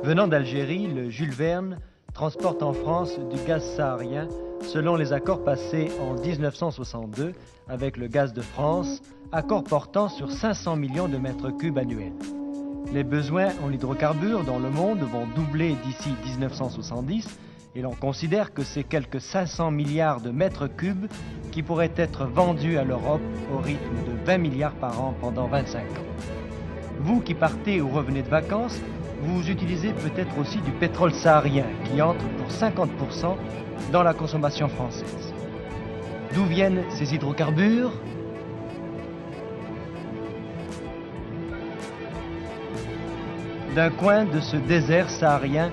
Venant d'Algérie, le Jules Verne transporte en France du gaz saharien selon les accords passés en 1962 avec le Gaz de France, accord portant sur 500 millions de mètres cubes annuels. Les besoins en hydrocarbures dans le monde vont doubler d'ici 1970 et l'on considère que c'est quelques 500 milliards de mètres cubes qui pourraient être vendus à l'Europe au rythme de 20 milliards par an pendant 25 ans. Vous qui partez ou revenez de vacances, vous utilisez peut-être aussi du pétrole saharien qui entre pour 50% dans la consommation française. D'où viennent ces hydrocarbures? D'un coin de ce désert saharien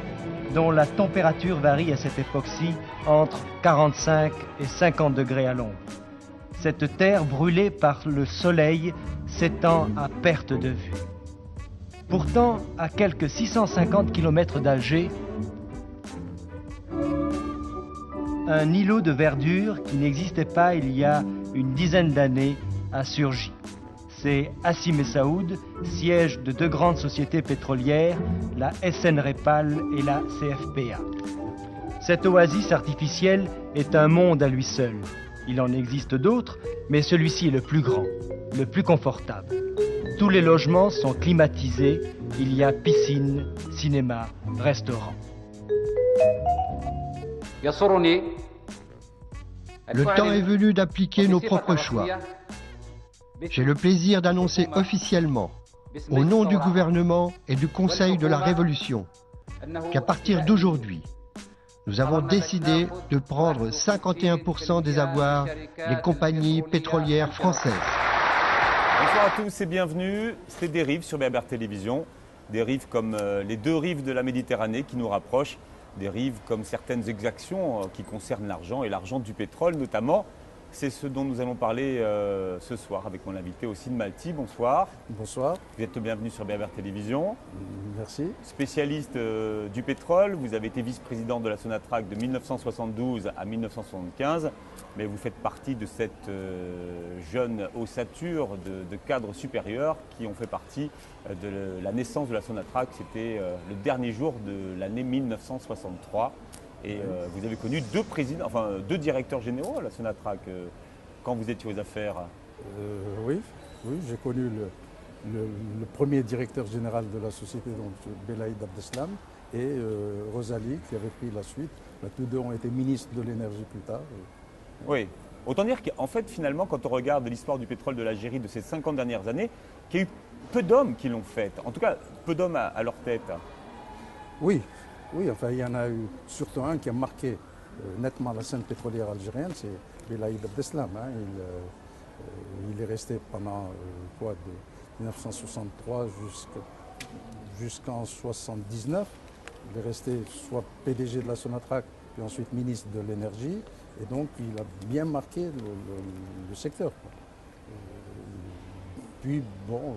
dont la température varie à cette époque-ci entre 45 et 50 degrés à l'ombre. Cette terre brûlée par le soleil s'étend à perte de vue. Pourtant, à quelques 650 km d'Alger, un îlot de verdure qui n'existait pas il y a une dizaine d'années a surgi. C'est Hassi Messaoud, siège de deux grandes sociétés pétrolières, la SN Repal et la CFPA. Cette oasis artificielle est un monde à lui seul. Il en existe d'autres, mais celui-ci est le plus grand, le plus confortable. Tous les logements sont climatisés, il y a piscine, cinéma, restaurant. Le temps est venu d'appliquer nos propres choix. J'ai le plaisir d'annoncer officiellement, au nom du gouvernement et du Conseil de la Révolution, qu'à partir d'aujourd'hui, nous avons décidé de prendre 51% des avoirs des compagnies pétrolières françaises. Bonsoir à tous et bienvenue. C'est Dérive sur BRT Télévision. Des rives comme les deux rives de la Méditerranée qui nous rapprochent. Des rives comme certaines exactions qui concernent l'argent et l'argent du pétrole notamment. C'est ce dont nous allons parler ce soir avec mon invité Ossine Malti. Bonsoir. Bonsoir. Vous êtes le bienvenu sur BRT Télévision. Merci. Spécialiste du pétrole, vous avez été vice-président de la Sonatrach de 1972 à 1975, mais vous faites partie de cette jeune ossature de cadres supérieurs qui ont fait partie de la naissance de la Sonatrach. C'était le dernier jour de l'année 1963. Et vous avez connu deux directeurs généraux à la Sonatrach quand vous étiez aux affaires. Oui, j'ai connu le premier directeur général de la société, donc Belaïd Abdeslam, et Rosalie qui avait pris la suite. Là, tous deux ont été ministres de l'énergie plus tard. Oui, autant dire qu'en fait, finalement, quand on regarde l'histoire du pétrole de l'Algérie de ces 50 dernières années, qu'il y a eu peu d'hommes qui l'ont faite, en tout cas peu d'hommes à leur tête. Oui, enfin, il y en a eu surtout un qui a marqué nettement la scène pétrolière algérienne, c'est Belaïd Abdeslam. Il est resté pendant de 1963 jusqu'en 1979. Il est resté soit PDG de la Sonatrach, puis ensuite ministre de l'énergie, et donc il a bien marqué le secteur. Puis bon,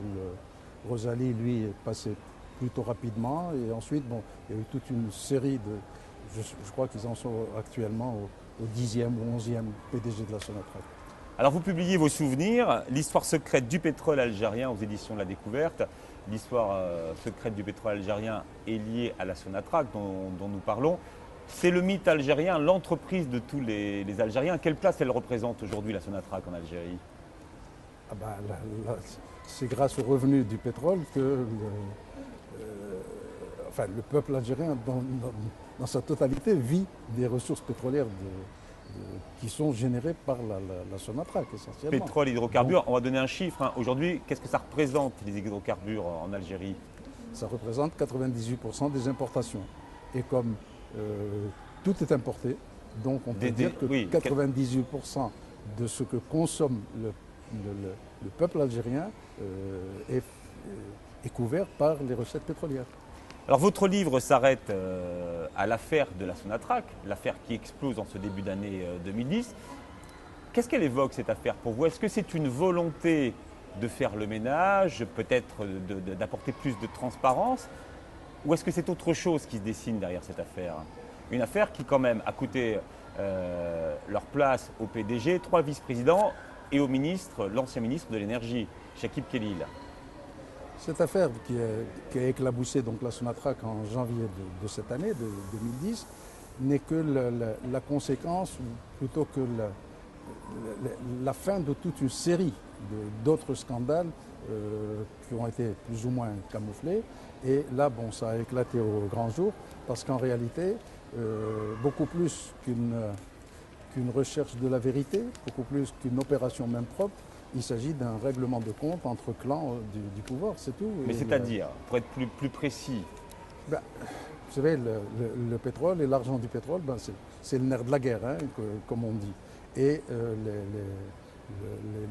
Rosalie, lui, est passé plutôt rapidement, et ensuite, il y a eu toute une série de... Je crois qu'ils en sont actuellement au 10e ou 11e PDG de la Sonatrach. Alors vous publiez vos souvenirs, l'histoire secrète du pétrole algérien aux éditions de La Découverte. L'histoire secrète du pétrole algérien est liée à la Sonatrach dont nous parlons. C'est le mythe algérien, l'entreprise de tous les Algériens. Quelle place elle représente aujourd'hui, la Sonatrach, en Algérie? C'est grâce aux revenus du pétrole que le peuple algérien, dans sa totalité, vit des ressources pétrolières qui sont générées par la Sonatrach, essentiellement. Pétrole, hydrocarbures, on va donner un chiffre. Aujourd'hui, qu'est-ce que ça représente, les hydrocarbures en Algérie? ça représente 98% des importations. Et comme tout est importé, donc on peut dire que 98% de ce que consomme le peuple algérien est couvert par les recettes pétrolières. Alors votre livre s'arrête à l'affaire de la Sonatrach, l'affaire qui explose en ce début d'année 2010. Qu'est-ce qu'elle évoque cette affaire pour vous? Est-ce que c'est une volonté de faire le ménage, peut-être d'apporter plus de transparence, ou est-ce que c'est autre chose qui se dessine derrière cette affaire? Une affaire qui quand même a coûté leur place au PDG, 3 vice-présidents et au ministre, l'ancien ministre de l'énergie, Chakib Khalil. Cette affaire qui a éclaboussé donc la Sonatrach en janvier de cette année, de 2010, n'est que la conséquence, ou plutôt que la fin de toute une série d'autres scandales qui ont été plus ou moins camouflés. Et là, bon, ça a éclaté au grand jour, parce qu'en réalité, beaucoup plus qu'une recherche de la vérité, beaucoup plus qu'une opération même propre, il s'agit d'un règlement de compte entre clans du pouvoir, c'est tout. Mais c'est-à-dire, pour être plus précis? Ben, vous savez, le pétrole et l'argent du pétrole, ben, c'est le nerf de la guerre, hein, comme on dit. Et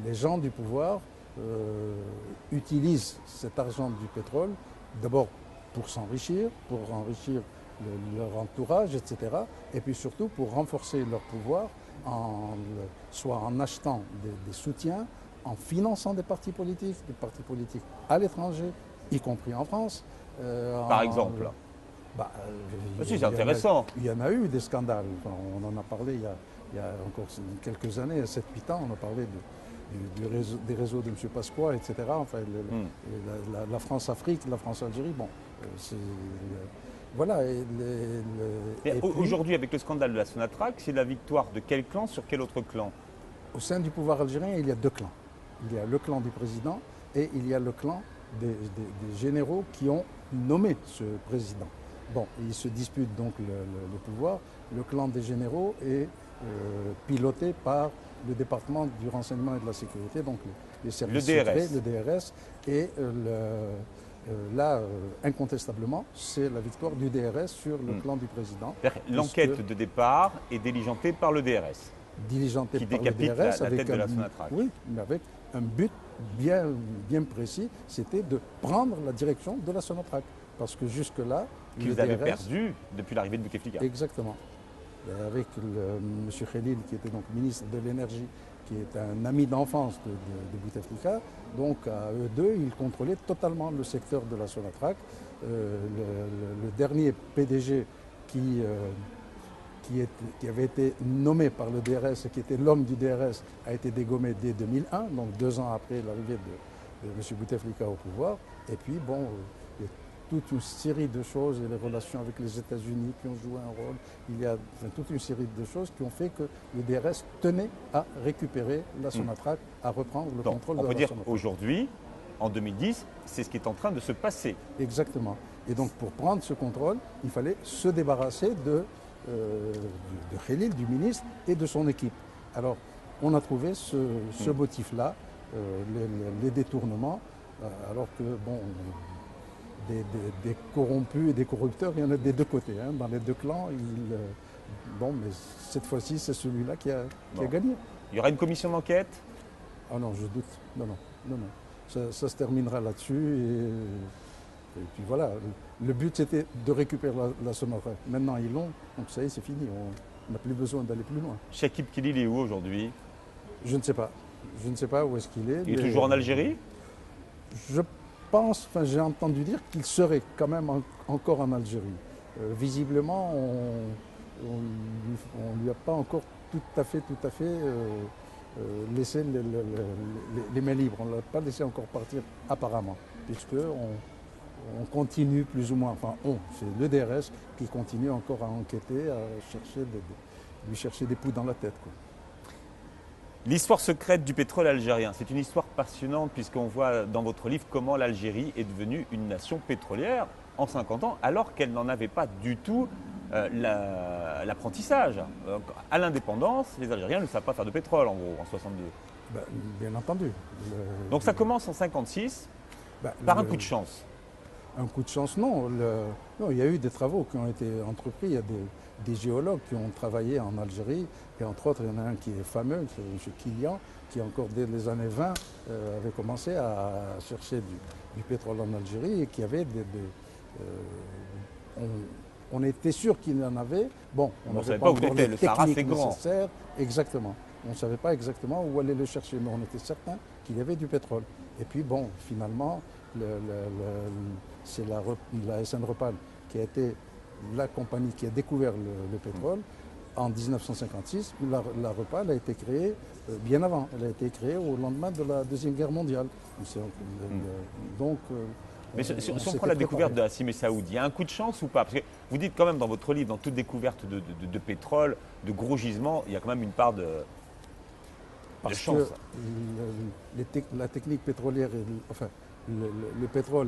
les gens du pouvoir utilisent cet argent du pétrole d'abord pour s'enrichir, pour enrichir leur entourage, etc. Et puis surtout pour renforcer leur pouvoir, soit en achetant des soutiens, en finançant des partis politiques à l'étranger, y compris en France. Par exemple c'est intéressant. Il y en a eu des scandales. Enfin, on en a parlé il y a encore quelques années, 7-8 ans, on a parlé des réseaux de M. Pasqua, etc. Enfin, la France-Afrique, la France-Algérie, bon, voilà. Aujourd'hui, avec le scandale de la Sonatrach, c'est la victoire de quel clan sur quel autre clan? Au sein du pouvoir algérien, il y a 2 clans. Il y a le clan du président et il y a le clan des généraux qui ont nommé ce président. Bon, ils se disputent donc le pouvoir. Le clan des généraux est piloté par le département du renseignement et de la sécurité, donc les services secrets, le DRS. Et là, incontestablement, c'est la victoire du DRS sur le clan du président. L'enquête de départ est diligentée par le DRS. Diligentée qui par le décapite DRS la tête de la Sonatrach. Oui, mais avec un but bien précis, c'était de prendre la direction de la Sonatrach. Parce que jusque-là, qu'ils avaient perdu depuis l'arrivée de Bouteflika. Exactement. Avec M. Khalil, qui était donc ministre de l'énergie, qui est un ami d'enfance de Bouteflika, donc à eux deux, ils contrôlaient totalement le secteur de la Sonatrach. Le dernier PDG qui avait été nommé par le DRS et qui était l'homme du DRS a été dégommé dès 2001, donc 2 ans après l'arrivée de M. Bouteflika au pouvoir. Et puis, bon, il y a toute une série de choses, et les relations avec les États-Unis qui ont joué un rôle. Il y a toute une série de choses qui ont fait que le DRS tenait à récupérer la Sonatrach, à reprendre le contrôle de la Sonatrach. On peut dire qu'aujourd'hui, en 2010, c'est ce qui est en train de se passer. Exactement. Et donc, pour prendre ce contrôle, il fallait se débarrasser de Khalil, du ministre, et de son équipe. Alors, on a trouvé ce motif-là, les détournements, alors que, bon, des corrompus et des corrupteurs, il y en a des 2 côtés. Hein. Dans les 2 clans, bon, mais cette fois-ci, c'est celui-là qui a gagné. Il y aura une commission d'enquête? Ah non, je doute. Non. Ça se terminera là-dessus. Et puis voilà, le but c'était de récupérer la Sonatrach. Maintenant ils l'ont, donc ça y est, c'est fini, on n'a plus besoin d'aller plus loin. Chakib Khalil est où aujourd'hui? Je ne sais pas. Je ne sais pas où est-ce qu'il est. Il est toujours en Algérie? Je pense, j'ai entendu dire qu'il serait quand même encore en Algérie. Visiblement, on lui a pas encore tout à fait laissé les mains libres. On ne l'a pas laissé encore partir apparemment, puisque on continue plus ou moins, enfin c'est le DRS qui continue encore à enquêter, à lui chercher des poux dans la tête, quoi. L'histoire secrète du pétrole algérien, c'est une histoire passionnante puisqu'on voit dans votre livre comment l'Algérie est devenue une nation pétrolière en 50 ans alors qu'elle n'en avait pas du tout l'apprentissage. À l'indépendance, les Algériens ne savent pas faire de pétrole en gros, en 62. Bien entendu. Donc ça commence en 56 par un coup de chance. Un coup de chance, non. Non. Il y a eu des travaux qui ont été entrepris. Il y a des géologues qui ont travaillé en Algérie. Et entre autres, il y en a un qui est fameux, c'est M. Kilian, qui encore dès les années 20 avait commencé à chercher du pétrole en Algérie et qui avait on était sûr qu'il y en avait. Bon, on ne savait pas où il était. Le Sahara, c'est grand. Exactement. On ne savait pas exactement où aller le chercher, mais on était certain qu'il y avait du pétrole. Et puis bon, finalement, c'est la SN Repal qui a été la compagnie qui a découvert le pétrole. En 1956, la Repal a été créée bien avant. Elle a été créée au lendemain de la Deuxième Guerre mondiale. Donc, mais si on prend la découverte de Hassim Messaoud, il y a un coup de chance ou pas? Parce que vous dites quand même dans votre livre, dans toute découverte de pétrole, de gros gisements, il y a quand même une part de chance. Que la technique pétrolière, enfin, le pétrole,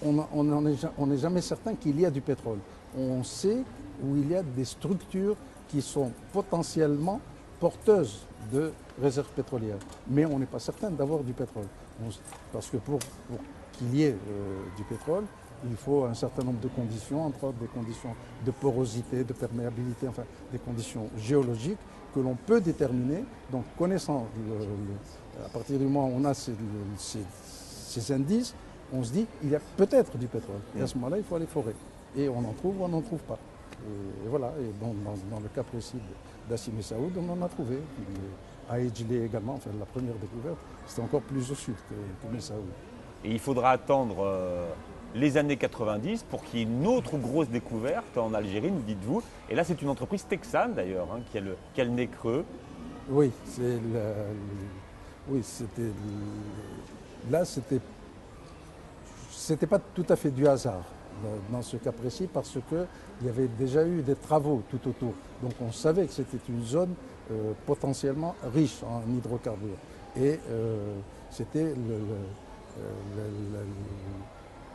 on n'est jamais certain qu'il y a du pétrole. On sait où il y a des structures qui sont potentiellement porteuses de réserves pétrolières. Mais on n'est pas certain d'avoir du pétrole. Parce que pour qu'il y ait du pétrole, il faut un certain nombre de conditions, entre autres des conditions de porosité, de perméabilité, enfin des conditions géologiques que l'on peut déterminer. Donc connaissant, à partir du moment où on a ces indices, on se dit qu'il y a peut-être du pétrole. Et à ce moment-là, il faut aller forer. Et on en trouve ou on n'en trouve pas. Et voilà, et dans le cas précis d'Hassim Messaoud, on en a trouvé. À Edjlé également, enfin la première découverte, c'était encore plus au sud que Messaoud. Et il faudra attendre les années 90 pour qu'il y ait une autre grosse découverte en Algérie, nous dites-vous. Et là, c'est une entreprise texane d'ailleurs, hein, qui a le nez creux. Oui, c'était pas tout à fait du hasard dans ce cas précis parce qu'il y avait déjà eu des travaux tout autour. Donc on savait que c'était une zone potentiellement riche en hydrocarbures. Et c'était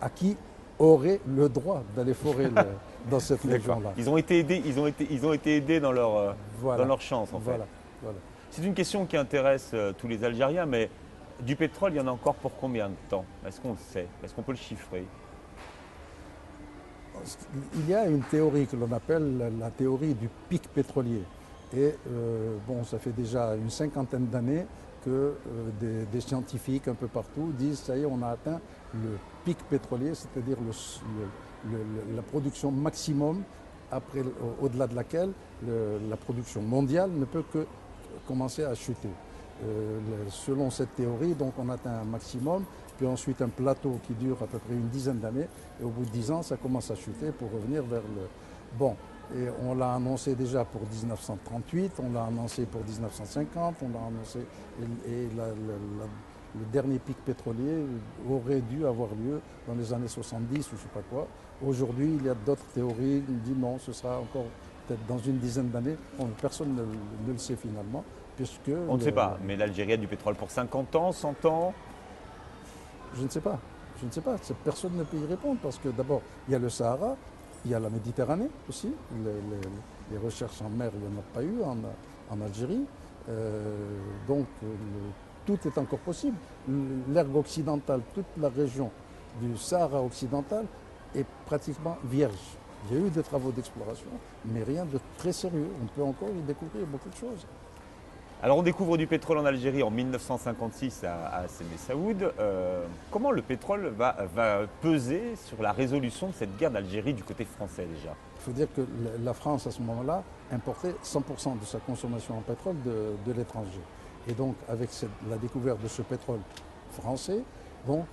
à qui aurait le droit d'aller forer dans cette région-là. Ils ont été aidés dans leur chance en fait. Voilà. C'est une question qui intéresse tous les Algériens, mais du pétrole, il y en a encore pour combien de temps? Est-ce qu'on le sait? Est-ce qu'on peut le chiffrer? Il y a une théorie que l'on appelle la théorie du pic pétrolier. Et ça fait déjà une cinquantaine d'années que des scientifiques un peu partout disent ça y est, on a atteint le pic pétrolier, c'est-à-dire la production maximum au-delà de laquelle la production mondiale ne peut que commencer à chuter. Selon cette théorie, donc on atteint un maximum, puis ensuite un plateau qui dure à peu près une dizaine d'années, et au bout de 10 ans, ça commence à chuter pour revenir vers le... Bon, et on l'a annoncé déjà pour 1938, on l'a annoncé pour 1950, on l'a annoncé... le dernier pic pétrolier aurait dû avoir lieu dans les années 70 ou je ne sais pas quoi. Aujourd'hui, il y a d'autres théories qui disent non, ce sera encore peut-être dans une dizaine d'années. Personne ne le sait finalement. On ne sait pas, mais l'Algérie a du pétrole pour 50 ans, 100 ans? Je ne sais pas. Personne ne peut y répondre parce que d'abord, il y a le Sahara, il y a la Méditerranée aussi. Les recherches en mer, il n'y en a pas eu en Algérie. Donc, tout est encore possible. L'ergue occidentale, toute la région du Sahara occidental est pratiquement vierge. Il y a eu des travaux d'exploration, mais rien de très sérieux. On peut encore y découvrir beaucoup de choses. Alors on découvre du pétrole en Algérie en 1956 à Hassim Messaoud. Comment le pétrole va peser sur la résolution de cette guerre d'Algérie du côté français déjà? Il faut dire que la France à ce moment-là importait 100% de sa consommation en pétrole de l'étranger. Et donc avec la découverte de ce pétrole français, donc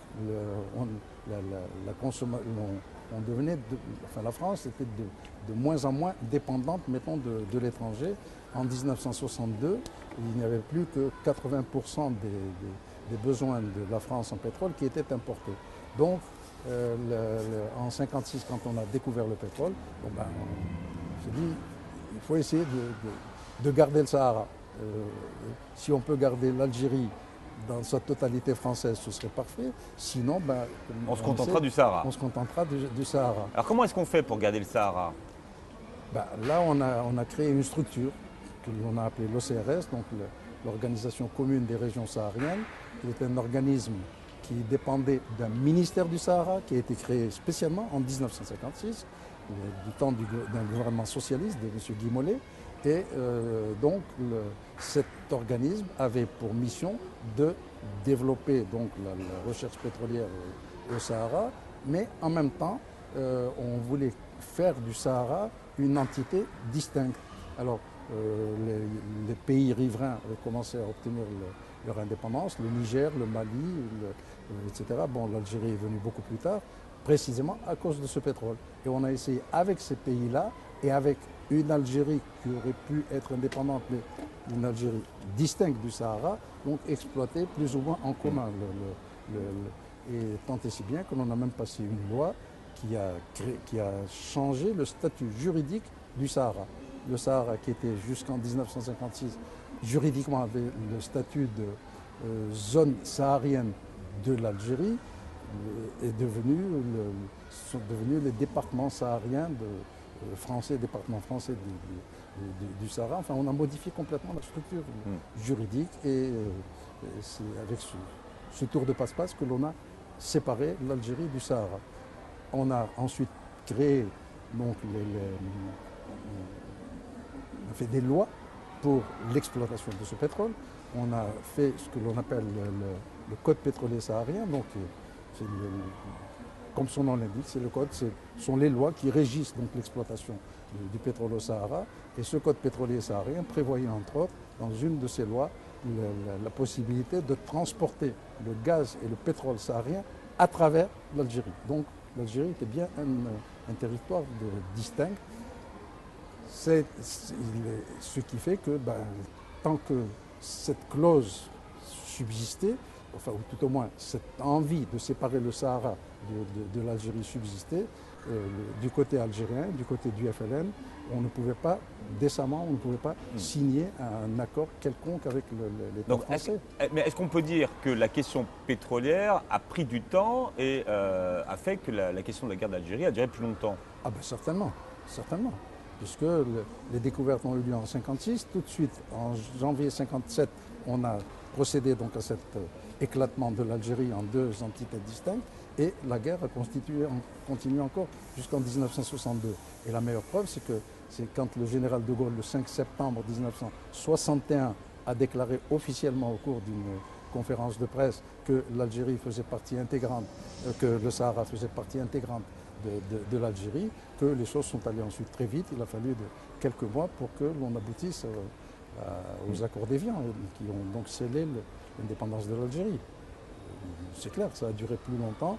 la France était de moins en moins dépendante, mettons, de l'étranger. En 1962, il n'y avait plus que 80% des besoins de la France en pétrole qui étaient importés. Donc, en 1956, quand on a découvert le pétrole, on s'est dit il faut essayer de garder le Sahara. Si on peut garder l'Algérie dans sa totalité française, ce serait parfait. Sinon, on se contentera du Sahara. On se contentera du Sahara. Alors comment est-ce qu'on fait pour garder le Sahara? Là, on a créé une structure que l'on a appelée l'OCRS, donc l'Organisation commune des régions sahariennes, qui est un organisme qui dépendait d'un ministère du Sahara qui a été créé spécialement en 1956, du temps d'un gouvernement socialiste de M. Guy Mollet. Et donc cet organisme avait pour mission de développer donc, la recherche pétrolière au Sahara, mais en même temps, on voulait faire du Sahara une entité distincte. Alors, les pays riverains avaient commencé à obtenir leur indépendance, le Niger, le Mali, etc. Bon, l'Algérie est venue beaucoup plus tard, précisément à cause de ce pétrole. Et on a essayé avec ces pays-là et avec une Algérie qui aurait pu être indépendante, mais une Algérie distincte du Sahara, donc exploiter plus ou moins en commun. Et tant et si bien que l'on a même passé une loi qui a changé le statut juridique du Sahara. Le Sahara, qui était jusqu'en 1956, juridiquement avait le statut de zone saharienne de l'Algérie, sont devenus les départements sahariens département français du Sahara. Enfin, on a modifié complètement la structure juridique et c'est avec ce tour de passe-passe que l'on a séparé l'Algérie du Sahara. On a ensuite créé, donc, on a fait des lois pour l'exploitation de ce pétrole. On a fait ce que l'on appelle le code pétrolier saharien. Donc, comme son nom l'indique, c'est le code, ce sont les lois qui régissent donc l'exploitation du pétrole au Sahara. Et ce code pétrolier saharien prévoyait entre autres, dans une de ces lois, la possibilité de transporter le gaz et le pétrole saharien à travers l'Algérie. Donc l'Algérie était bien un territoire distinct. C'est ce qui fait que tant que cette clause subsistait, enfin, ou tout au moins cette envie de séparer le Sahara de l'Algérie subsistait, du côté algérien, du côté du FLN, on ne pouvait pas décemment, on ne pouvait pas signer un accord quelconque avec l'État français. Mais est-ce qu'on peut dire que la question pétrolière a pris du temps et a fait que la question de la guerre d'Algérie a duré plus longtemps? Ah ben certainement, certainement. Puisque les découvertes ont eu lieu en 1956, tout de suite, en janvier 1957, on a procédé donc à cet éclatement de l'Algérie en deux entités distinctes, et la guerre a continué encore jusqu'en 1962. Et la meilleure preuve, c'est quand le général de Gaulle, le 5 septembre 1961, a déclaré officiellement au cours d'une conférence de presse que l'Algérie faisait partie intégrante, que le Sahara faisait partie intégrante de l'Algérie, que les choses sont allées ensuite très vite. Il a fallu quelques mois pour que l'on aboutisse aux accords d'Évian, qui ont donc scellé l'indépendance de l'Algérie. C'est clair, ça a duré plus longtemps.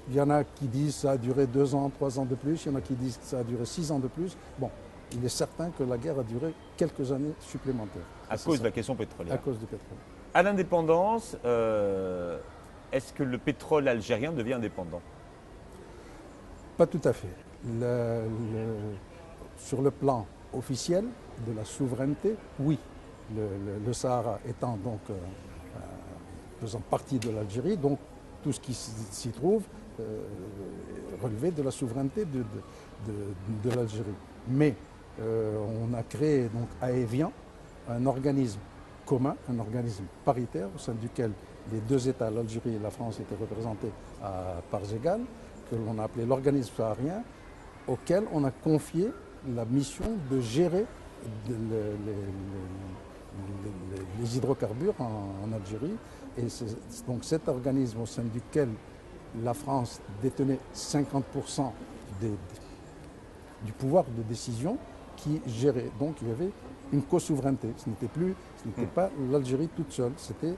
Il y en a qui disent que ça a duré 2 ans, 3 ans de plus, il y en a qui disent que ça a duré 6 ans de plus. Bon, il est certain que la guerre a duré quelques années supplémentaires. À cause de la question pétrolière. À cause du pétrole. À l'indépendance, est-ce que le pétrole algérien devient indépendant? Pas tout à fait. Sur le plan officiel de la souveraineté, oui. Le Sahara étant donc faisant partie de l'Algérie, donc tout ce qui s'y trouve relevait de la souveraineté de l'Algérie. Mais on a créé donc à Évian un organisme commun, un organisme paritaire au sein duquel les deux États, l'Algérie et la France, étaient représentés à parts égales, que l'on a appelé l'organisme saharien, auquel on a confié la mission de gérer les hydrocarbures en Algérie. Et c'est donc cet organisme au sein duquel la France détenait 50% du pouvoir de décision qui gérait. Donc il y avait une co-souveraineté. Ce n'était pas l'Algérie toute seule, c'était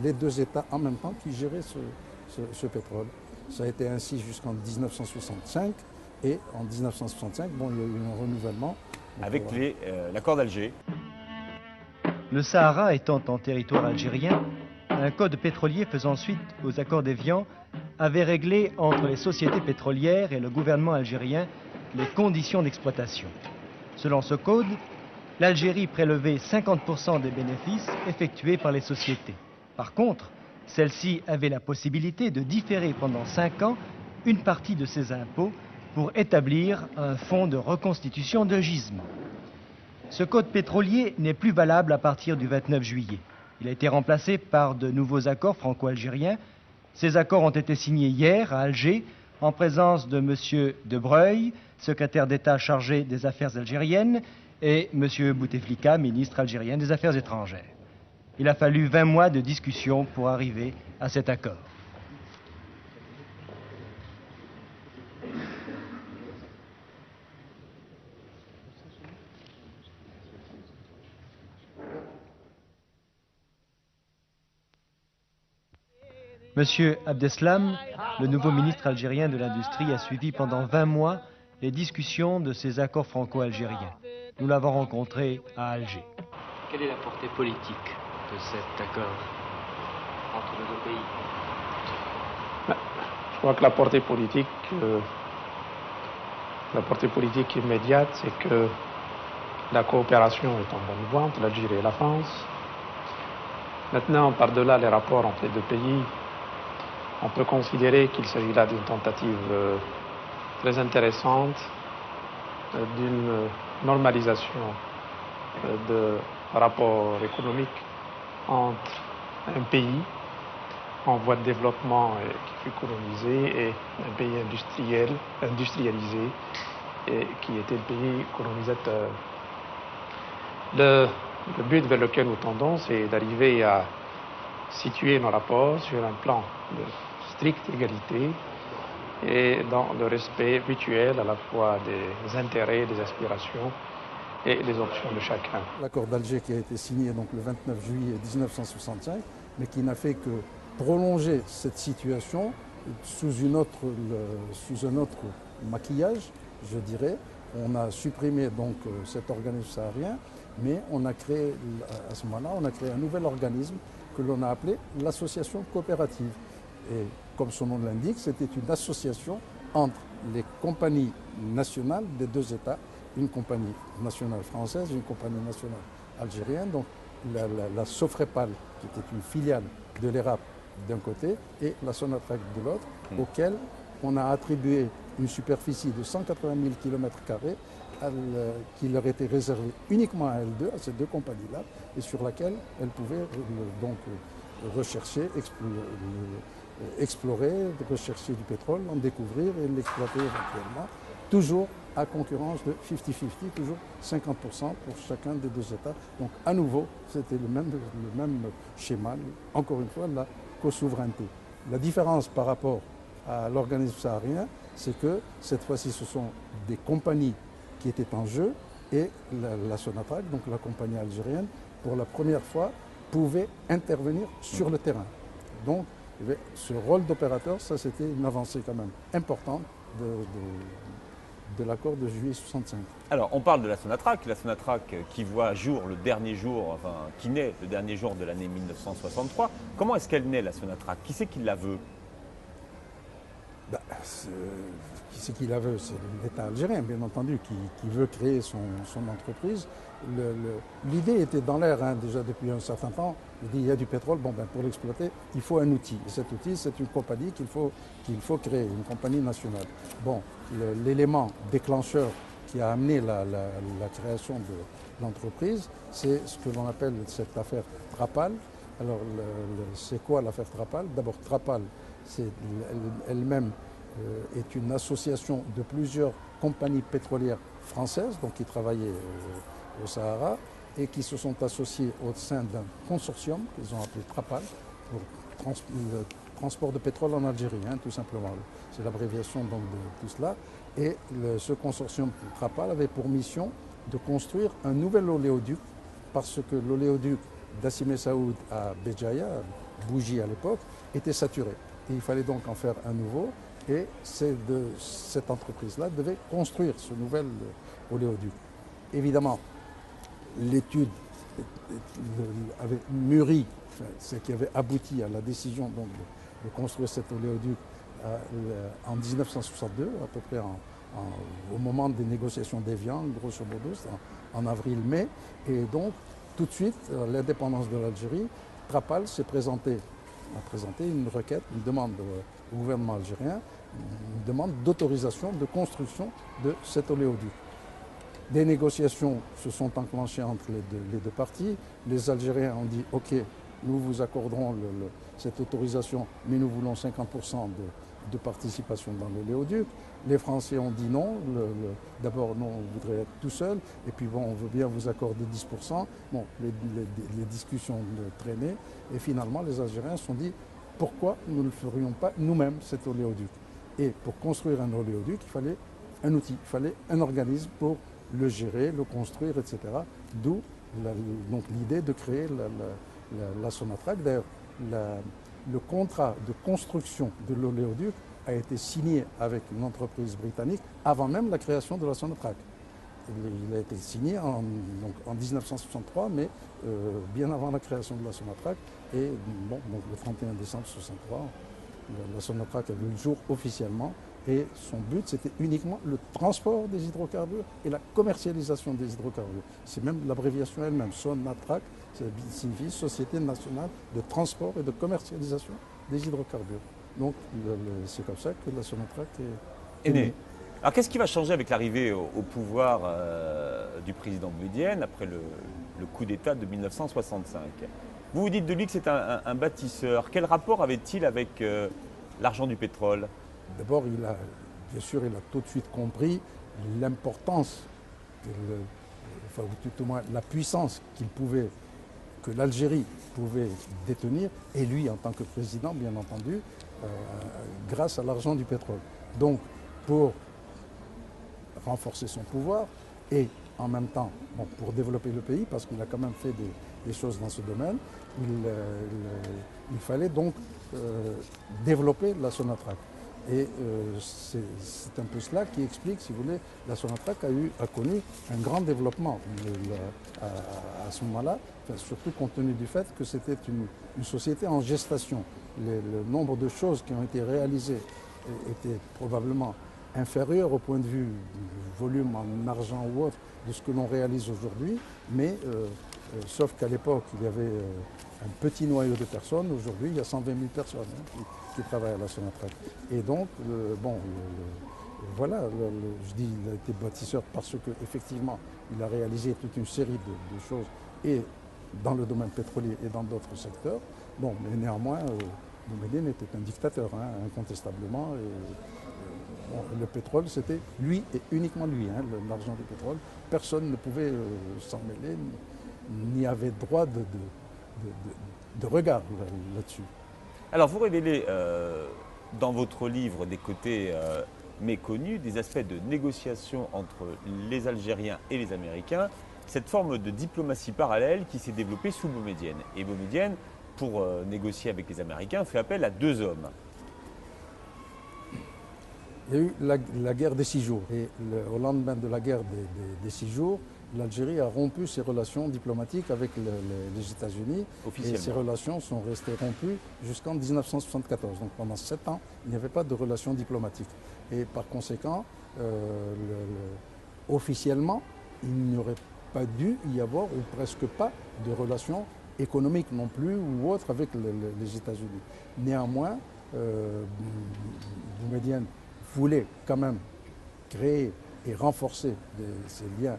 les deux États en même temps qui géraient ce pétrole. Ça a été ainsi jusqu'en 1965 et en 1965, bon, il y a eu un renouvellement. Avec l'accord d'Alger. Le Sahara étant en territoire algérien, un code pétrolier faisant suite aux accords d'Évian avait réglé entre les sociétés pétrolières et le gouvernement algérien les conditions d'exploitation. Selon ce code, l'Algérie prélevait 50% des bénéfices effectués par les sociétés. Par contre, celle-ci avait la possibilité de différer pendant 5 ans une partie de ses impôts pour établir un fonds de reconstitution de gisement. Ce code pétrolier n'est plus valable à partir du 29 juillet. Il a été remplacé par de nouveaux accords franco-algériens. Ces accords ont été signés hier à Alger en présence de M. De Breuil, secrétaire d'État chargé des affaires algériennes, et M. Bouteflika, ministre algérien des Affaires étrangères. Il a fallu 20 mois de discussion pour arriver à cet accord. Monsieur Abdeslam, le nouveau ministre algérien de l'Industrie, a suivi pendant 20 mois les discussions de ces accords franco-algériens. Nous l'avons rencontré à Alger. Quelle est la portée politique de cet accord entre nos deux pays? Je crois que la portée politique immédiate, c'est que la coopération est en bonne voie entre l'Algérie et la France. Maintenant, par-delà les rapports entre les deux pays, on peut considérer qu'il s'agit là d'une tentative très intéressante d'une normalisation de rapports économiques entre un pays en voie de développement et qui fut colonisé et un pays industrialisé et qui était le pays colonisateur. Le but vers lequel nous tendons, c'est d'arriver à situer nos rapports sur un plan de stricte égalité et dans le respect mutuel à la fois des intérêts, des aspirations et les options de chacun. L'accord d'Alger qui a été signé donc, le 29 juillet 1965, mais qui n'a fait que prolonger cette situation sous un autre maquillage, je dirais. On a supprimé donc cet organisme saharien, mais on a créé, à ce moment-là, on a créé un nouvel organisme que l'on a appelé l'association coopérative. Et comme son nom l'indique, c'était une association entre les compagnies nationales des deux États, une compagnie nationale française et une compagnie nationale algérienne, donc la Sofrepal, qui était une filiale de l'ERAP d'un côté, et la Sonatrach de l'autre, auquel on a attribué une superficie de 180 000 km² qui leur était réservée uniquement à elles deux, à ces deux compagnies-là, et sur laquelle elles pouvaient donc rechercher, explorer, rechercher du pétrole, en découvrir et l'exploiter éventuellement, toujours à concurrence de 50-50, toujours 50% pour chacun des deux États. Donc à nouveau, c'était le même schéma, encore une fois, la co-souveraineté. La différence par rapport à l'organisme saharien, c'est que cette fois-ci, ce sont des compagnies qui étaient en jeu et la Sonatrach, donc la compagnie algérienne, pour la première fois, pouvait intervenir sur le terrain. Donc, ce rôle d'opérateur, ça c'était une avancée quand même importante de l'accord de juillet 65. Alors, on parle de la Sonatrach qui voit jour le dernier jour, enfin, qui naît le dernier jour de l'année 1963. Comment est-ce qu'elle naît, la Sonatrach? Qui c'est qui la veut? Qui c'est qui la veut? C'est l'État algérien, bien entendu, qui veut créer son entreprise. L'idée était dans l'air déjà depuis un certain temps. Il dit il y a du pétrole, bon, pour l'exploiter, il faut un outil. Et cet outil, c'est une compagnie qu'il faut créer, une compagnie nationale. Bon, l'élément déclencheur qui a amené la création de l'entreprise, c'est ce que l'on appelle cette affaire Trapal. Alors, c'est quoi l'affaire Trapal? D'abord, Trapal, elle-même est une association de plusieurs compagnies pétrolières françaises, donc qui travaillaient au Sahara, et qui se sont associées au sein d'un consortium qu'ils ont appelé Trapal, pour le transport de pétrole en Algérie, tout simplement. C'est l'abréviation donc de tout cela. Et ce consortium Trapal avait pour mission de construire un nouvel oléoduc, parce que l'oléoduc d'Assimé Saoud à Béjaïa, Bougie à l'époque, était saturé. Et il fallait donc en faire un nouveau, et cette entreprise-là devait construire ce nouvel oléoduc. Évidemment, l'étude avait mûri, ce qui avait abouti à la décision donc, de construire cet oléoduc en 1962, à peu près au moment des négociations d'Évian, grosso modo, en avril-mai. Et donc, tout de suite, l'indépendance de l'Algérie, Trapal a présenté une requête, une demande au gouvernement algérien, une demande d'autorisation de construction de cet oléoduc. Des négociations se sont enclenchées entre les deux parties. Les Algériens ont dit « Ok, nous vous accorderons cette autorisation, mais nous voulons 50% de participation dans l'oléoduc. Les Français ont dit non. D'abord, non, on voudrait être tout seul. Et puis, bon, on veut bien vous accorder 10%. Bon, les discussions traînaient. Et finalement, les Algériens se sont dit, pourquoi nous ne le ferions pas nous-mêmes, cet oléoduc? Et pour construire un oléoduc, il fallait un outil, il fallait un organisme pour le gérer, le construire, etc. D'où l'idée de créer la Sonatrach. D'ailleurs, le contrat de construction de l'oléoduc a été signé avec une entreprise britannique avant même la création de la Sonatrach. Il a été signé en 1963, mais bien avant la création de la Sonatrach. Et bon, donc le 31 décembre 1963, la Sonatrach a vu le jour officiellement. Et son but, c'était uniquement le transport des hydrocarbures et la commercialisation des hydrocarbures. C'est même l'abréviation elle-même, Sonatrach, ça signifie Société nationale de transport et de commercialisation des hydrocarbures. Donc c'est comme ça que la Sonatrach est née. Alors qu'est-ce qui va changer avec l'arrivée au pouvoir du président Boumedienne après le coup d'État de 1965? Vous vous dites de lui que c'est un bâtisseur. Quel rapport avait-il avec l'argent du pétrole? D'abord, bien sûr, il a tout de suite compris l'importance, enfin, tout au moins la puissance que l'Algérie pouvait détenir, et lui en tant que président, bien entendu, grâce à l'argent du pétrole. Donc, pour renforcer son pouvoir et en même temps, bon, pour développer le pays, parce qu'il a quand même fait des choses dans ce domaine, il fallait donc développer la Sonatrach. Et c'est un peu cela qui explique, si vous voulez, la Sonatrach a connu un grand développement à ce moment-là, enfin, surtout compte tenu du fait que c'était une société en gestation. Le nombre de choses qui ont été réalisées était probablement inférieur au point de vue du volume en argent ou autre de ce que l'on réalise aujourd'hui, mais sauf qu'à l'époque, il y avait un petit noyau de personnes. Aujourd'hui, il y a 120 000 personnes qui travaillent à la Sonatrach. Et donc, voilà, je dis qu'il a été bâtisseur parce qu'effectivement, il a réalisé toute une série de choses, et dans le domaine pétrolier et dans d'autres secteurs. Bon, mais néanmoins, Boumedienne était un dictateur, hein, incontestablement. Et, bon, le pétrole, c'était lui et uniquement lui, hein, l'argent du pétrole. Personne ne pouvait s'en mêler, n'y avait droit de regard là-dessus. Alors vous révélez dans votre livre des côtés méconnus, des aspects de négociation entre les Algériens et les Américains, cette forme de diplomatie parallèle qui s'est développée sous Boumedienne. Et Boumedienne, pour négocier avec les Américains, fait appel à deux hommes. Il y a eu la guerre des 6 jours. Et au lendemain de la guerre des 6 jours, l'Algérie a rompu ses relations diplomatiques avec les États-Unis. Et ces relations sont restées rompues jusqu'en 1974. Donc pendant 7 ans, il n'y avait pas de relations diplomatiques. Et par conséquent, officiellement, il n'y aurait pas dû y avoir, ou presque pas, de relations économiques non plus, ou autres, avec les États-Unis. Néanmoins, Boumedienne voulait quand même créer et renforcer ces liens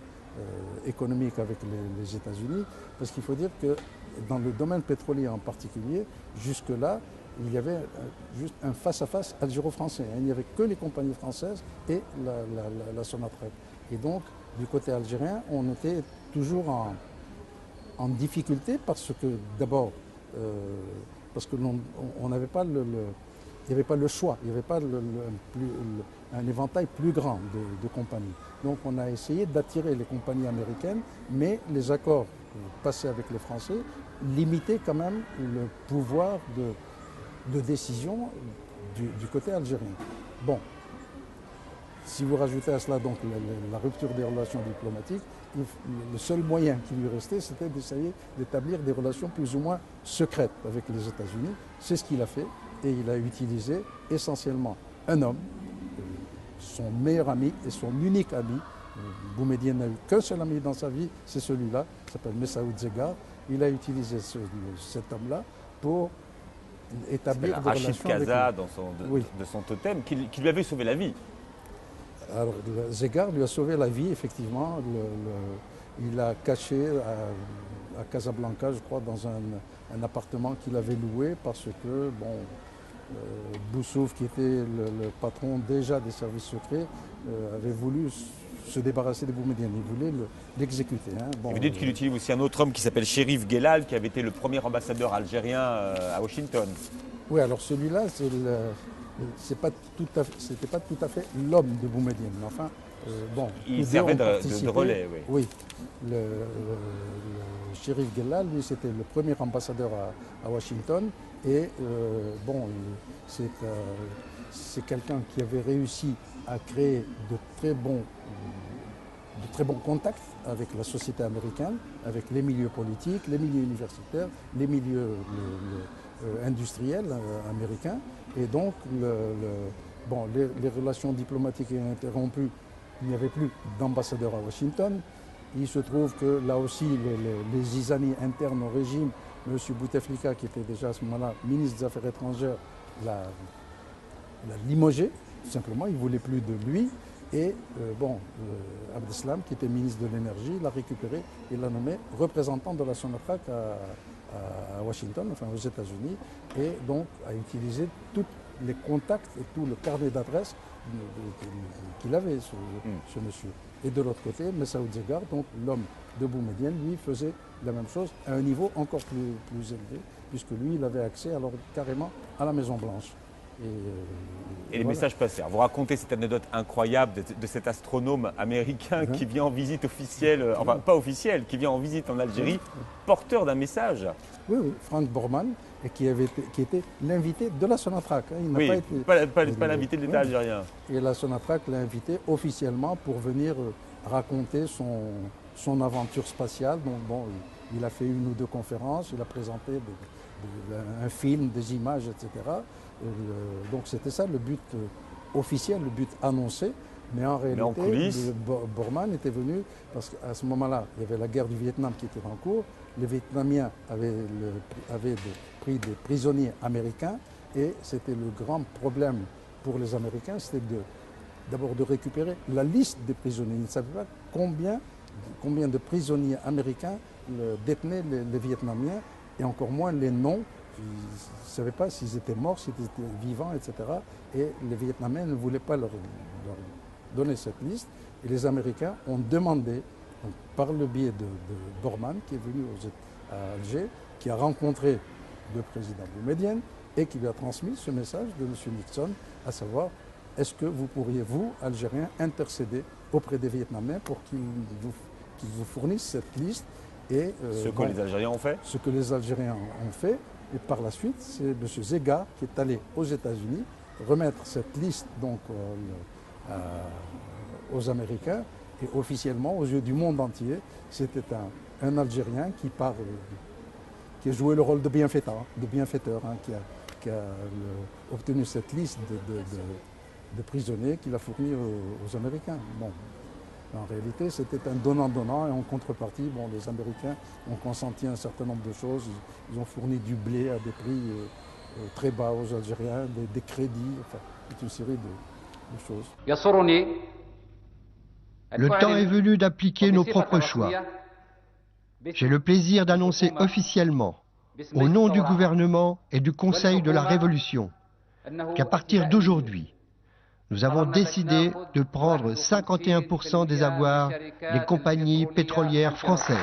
économiques avec les États-Unis, parce qu'il faut dire que dans le domaine pétrolier en particulier, jusque-là, il y avait juste un face-à-face algéro-français. Il n'y avait que les compagnies françaises et la Sonatrach. Et donc, du côté algérien, on était toujours en difficulté parce que, d'abord, parce que on n'avait pas il n'y avait pas le choix, il n'y avait pas un éventail plus grand de compagnies. Donc on a essayé d'attirer les compagnies américaines, mais les accords passés avec les Français limitaient quand même le pouvoir de décision du côté algérien. Bon, si vous rajoutez à cela donc la rupture des relations diplomatiques, le seul moyen qui lui restait, c'était d'essayer d'établir des relations plus ou moins secrètes avec les États-Unis. C'est ce qu'il a fait. Et il a utilisé essentiellement un homme, son meilleur ami et son unique ami. Boumedienne n'a eu qu'un seul ami dans sa vie, c'est celui-là, il s'appelle Messaoud Zeggar. Il a utilisé cet homme-là pour établir des relations Rachid Kaza de son totem, qui lui avait sauvé la vie. Alors, Zeggar lui a sauvé la vie, effectivement. Il a caché à Casablanca, je crois, dans un appartement qu'il avait loué parce que, bon, Boussouf, qui était le patron déjà des services secrets, avait voulu se débarrasser de Boumedienne. Il voulait l'exécuter. Hein. Bon, et vous dites qu'il utilise aussi un autre homme qui s'appelle Cherif Guellal, qui avait été le premier ambassadeur algérien à Washington. Oui, alors celui-là, c'était pas tout à fait l'homme de Boumedienne. Enfin, bon, il servait de relais, oui. Oui, le Cherif Guellal, lui, c'était le premier ambassadeur à Washington. Et bon, c'est quelqu'un qui avait réussi à créer de très bons contacts avec la société américaine, avec les milieux politiques, les milieux universitaires, les milieux industriels américains. Et donc, bon, les relations diplomatiques étaient interrompues. Il n'y avait plus d'ambassadeur à Washington. Il se trouve que là aussi, les zizanies internes au régime, M. Bouteflika, qui était déjà à ce moment-là ministre des Affaires étrangères, l'a limogé, tout simplement. Il ne voulait plus de lui. Et bon, Abdeslam, qui était ministre de l'Énergie, l'a récupéré et l'a nommé représentant de la Sonatrach à Washington, enfin aux États-Unis, et donc a utilisé tous les contacts et tout le carnet d'adresses qu'il avait, ce monsieur. Et de l'autre côté, Messaoud Zegar, donc l'homme de Boumedienne, lui faisait la même chose à un niveau encore plus élevé, puisque lui, il avait accès alors carrément à la Maison-Blanche. Et les messages passèrent. Vous racontez cette anecdote incroyable de cet astronome américain qui vient en visite officielle, enfin pas officielle, qui vient en visite en Algérie, porteur d'un message. Oui, oui, Frank Borman, et qui était l'invité de la Sonatrach. Hein. Il n'a pas l'invité de l'État algérien. Et la Sonatrach l'a invité officiellement pour venir raconter son aventure spatiale. Donc bon, il a fait une ou deux conférences, il a présenté un film, des images, etc. Donc c'était ça le but officiel, le but annoncé. Mais en réalité, Borman était venu parce qu'à ce moment-là, il y avait la guerre du Vietnam qui était en cours. Les Vietnamiens avaient pris des prisonniers américains et c'était le grand problème pour les Américains, c'était d'abord de récupérer la liste des prisonniers. Ils ne savaient pas combien de prisonniers américains détenaient les Vietnamiens et encore moins les noms. Ils ne savaient pas s'ils étaient morts, s'ils étaient vivants, etc. Et les Vietnamiens ne voulaient pas leur donner cette liste. Et les Américains ont demandé, donc, par le biais de Borman, qui est venu à Alger, qui a rencontré le président Boumedienne et qui lui a transmis ce message de M. Nixon, à savoir, est-ce que vous pourriez, vous, Algériens, intercéder auprès des Vietnamiens pour qu'ils vous fournissent cette liste et, ce que les Algériens ont fait. Ce que les Algériens ont fait. Et par la suite, c'est M. Zegar qui est allé aux États-Unis remettre cette liste donc, aux Américains. Et officiellement, aux yeux du monde entier, c'était un Algérien qui a joué le rôle de bienfaiteur, hein, qui a obtenu cette liste de prisonniers qu'il a fourni aux Américains. Bon. En réalité, c'était un donnant-donnant et en contrepartie, bon, les Américains ont consenti un certain nombre de choses. Ils ont fourni du blé à des prix très bas aux Algériens, des crédits, enfin, toute une série de choses. Le temps est venu d'appliquer nos propres choix. J'ai le plaisir d'annoncer officiellement, au nom du gouvernement et du Conseil de la Révolution, qu'à partir d'aujourd'hui, nous avons décidé de prendre 51% des avoirs des compagnies pétrolières françaises.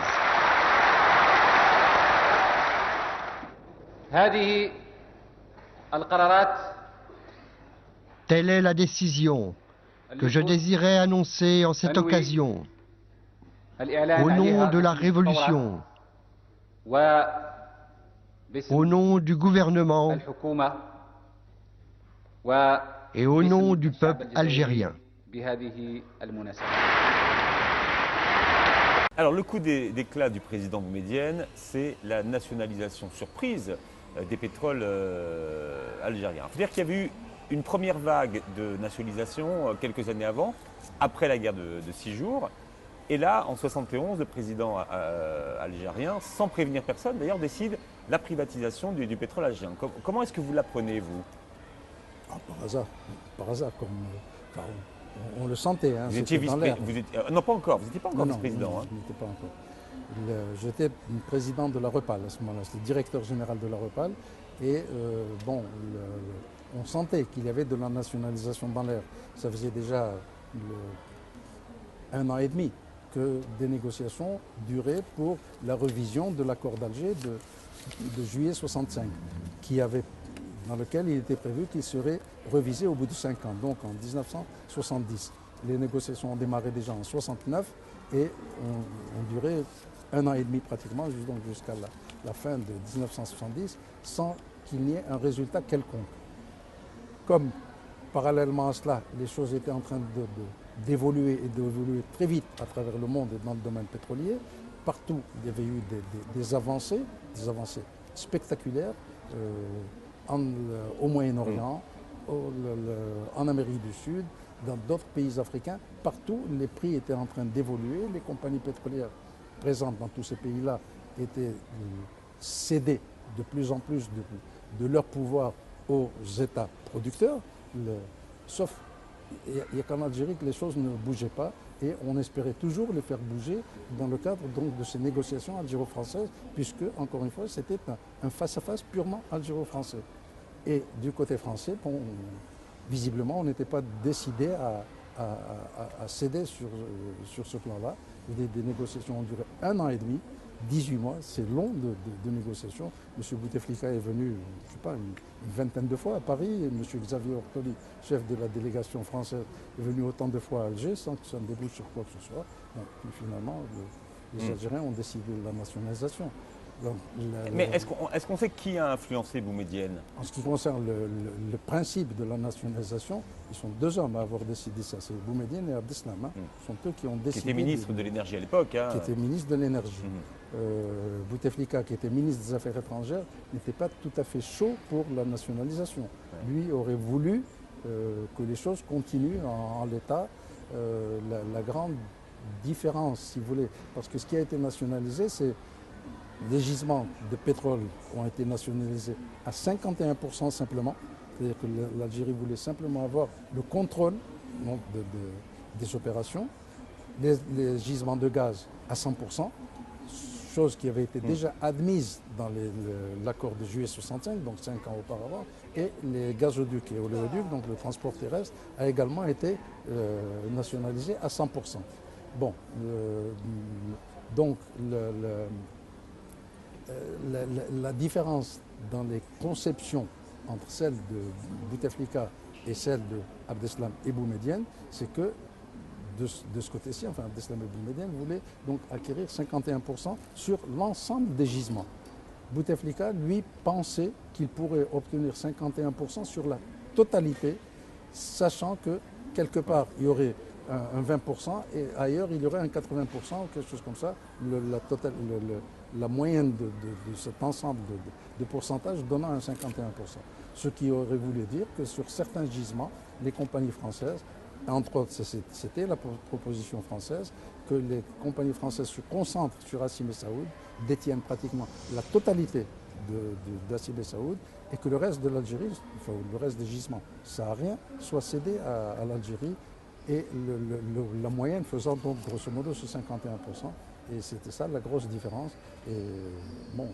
Telle est la décision que je désirais annoncer en cette occasion, au nom de la Révolution, au nom du gouvernement et au nom du peuple algérien. Alors le coup d'éclat du président Boumedienne, c'est la nationalisation surprise des pétroles algériens. Il faut dire qu'il y avait eu une première vague de nationalisation quelques années avant, après la guerre de 6 jours. Et là, en 1971, le président algérien, sans prévenir personne d'ailleurs, décide la privatisation du pétrole algérien. Comment est-ce que vous l'apprenez, vous? Par hasard, comme on le sentait. Hein, vous étiez dans l'air. non, pas encore. Vous n'étiez pas encore vice-président. Non, je n'étais pas encore. J'étais président de la Repal à ce moment-là, j'étais directeur général de la Repal. Et on sentait qu'il y avait de la nationalisation dans l'air. Ça faisait déjà 1 an et demi que des négociations duraient pour la révision de l'accord d'Alger de juillet 65, dans lequel il était prévu qu'il serait révisé au bout de 5 ans, donc en 1970. Les négociations ont démarré déjà en 69 et ont duré 1 an et demi pratiquement, donc jusqu'à la fin de 1970, sans qu'il n'y ait un résultat quelconque. Comme parallèlement à cela, les choses étaient en train d'évoluer et d'évoluer très vite à travers le monde et dans le domaine pétrolier, partout il y avait eu des avancées spectaculaires au Moyen-Orient, en Amérique du Sud, dans d'autres pays africains. Partout, les prix étaient en train d'évoluer. Les compagnies pétrolières présentes dans tous ces pays-là étaient cédées de plus en plus de leur pouvoir aux États producteurs, sauf il n'y a qu'en Algérie que les choses ne bougeaient pas et on espérait toujours les faire bouger dans le cadre donc de ces négociations algéro-françaises, puisque, encore une fois, c'était un face-à-face purement algéro-français. Et du côté français, visiblement, on n'était pas décidé à céder sur ce plan-là. Des négociations ont duré 1 an et demi. 18 mois, c'est long de négociations. M. Bouteflika est venu, je ne sais pas, une vingtaine de fois à Paris. Et M. Xavier Ortoli, chef de la délégation française, est venu autant de fois à Alger sans que ça ne débouche sur quoi que ce soit. Donc, puis finalement, les Algériens ont décidé de la nationalisation. Donc, mais est-ce qu'on sait qui a influencé Boumedienne? En ce qui concerne le principe de la nationalisation, ils sont 2 hommes à avoir décidé ça. C'est Boumedienne et Abdeslam. Ce sont eux qui ont décidé. Qui était ministre de l'énergie à l'époque. Qui était ministre de l'énergie. Bouteflika, qui était ministre des Affaires étrangères, n'était pas tout à fait chaud pour la nationalisation. Lui aurait voulu que les choses continuent en l'état. La grande différence, si vous voulez, parce que ce qui a été nationalisé, c'est les gisements de pétrole ont été nationalisés à 51% simplement. C'est-à-dire que l'Algérie voulait simplement avoir le contrôle donc, des opérations. Les gisements de gaz à 100%, chose qui avait été déjà admise dans l'accord de juillet 65, donc 5 ans auparavant. Et les gazoducs et oléoducs, donc le transport terrestre, a également été nationalisé à 100%. Bon, donc la différence dans les conceptions entre celle de Bouteflika et celle de Abdeslam et Boumedienne, c'est que de ce côté-ci, enfin Abdeslam et Boumedienne voulaient donc acquérir 51% sur l'ensemble des gisements. Bouteflika, lui, pensait qu'il pourrait obtenir 51% sur la totalité, sachant que quelque part, il y aurait un 20% et ailleurs, il y aurait un 80% ou quelque chose comme ça, la moyenne de cet ensemble de pourcentage donnant un 51%. Ce qui aurait voulu dire que sur certains gisements, les compagnies françaises, entre autres, c'était la proposition française, que les compagnies françaises se concentrent sur Hassim et Saoud, détiennent pratiquement la totalité d'Hassim et Saoud, et que le reste de l'Algérie, enfin le reste des gisements sahariens, soit cédé à l'Algérie, et la moyenne faisant donc grosso modo ce 51%. Et c'était ça la grosse différence. Et, bon.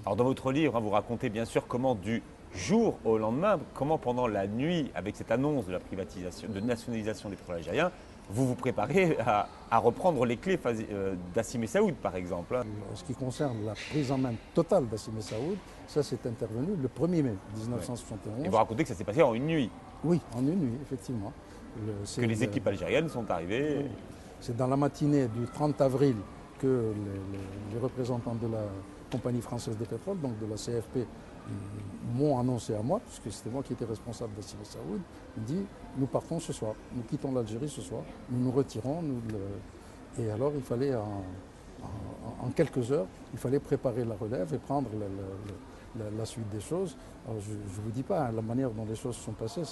Alors dans votre livre, vous racontez bien sûr comment du jour au lendemain, comment pendant la nuit, avec cette annonce de la privatisation, de nationalisation des pétroles algériens, vous vous préparez à reprendre les clés d'Hassim et Saoud, par exemple. En ce qui concerne la prise en main totale d'Hassim et Saoud, ça s'est intervenu le 1er mai 1971. Et vous racontez que ça s'est passé en une nuit. Oui, en une nuit, effectivement. Que les équipes algériennes sont arrivées. Oui. C'est dans la matinée du 30 avril que les représentants de la Compagnie française des pétroles, donc de la CFP, m'ont annoncé à moi, puisque c'était moi qui étais responsable d'Hassim et Saoud, dit « Nous partons ce soir, nous quittons l'Algérie ce soir, nous nous retirons. » Et alors il fallait, en quelques heures, il fallait préparer la relève et prendre la suite des choses. Alors, je ne vous dis pas, la manière dont les choses se sont passées,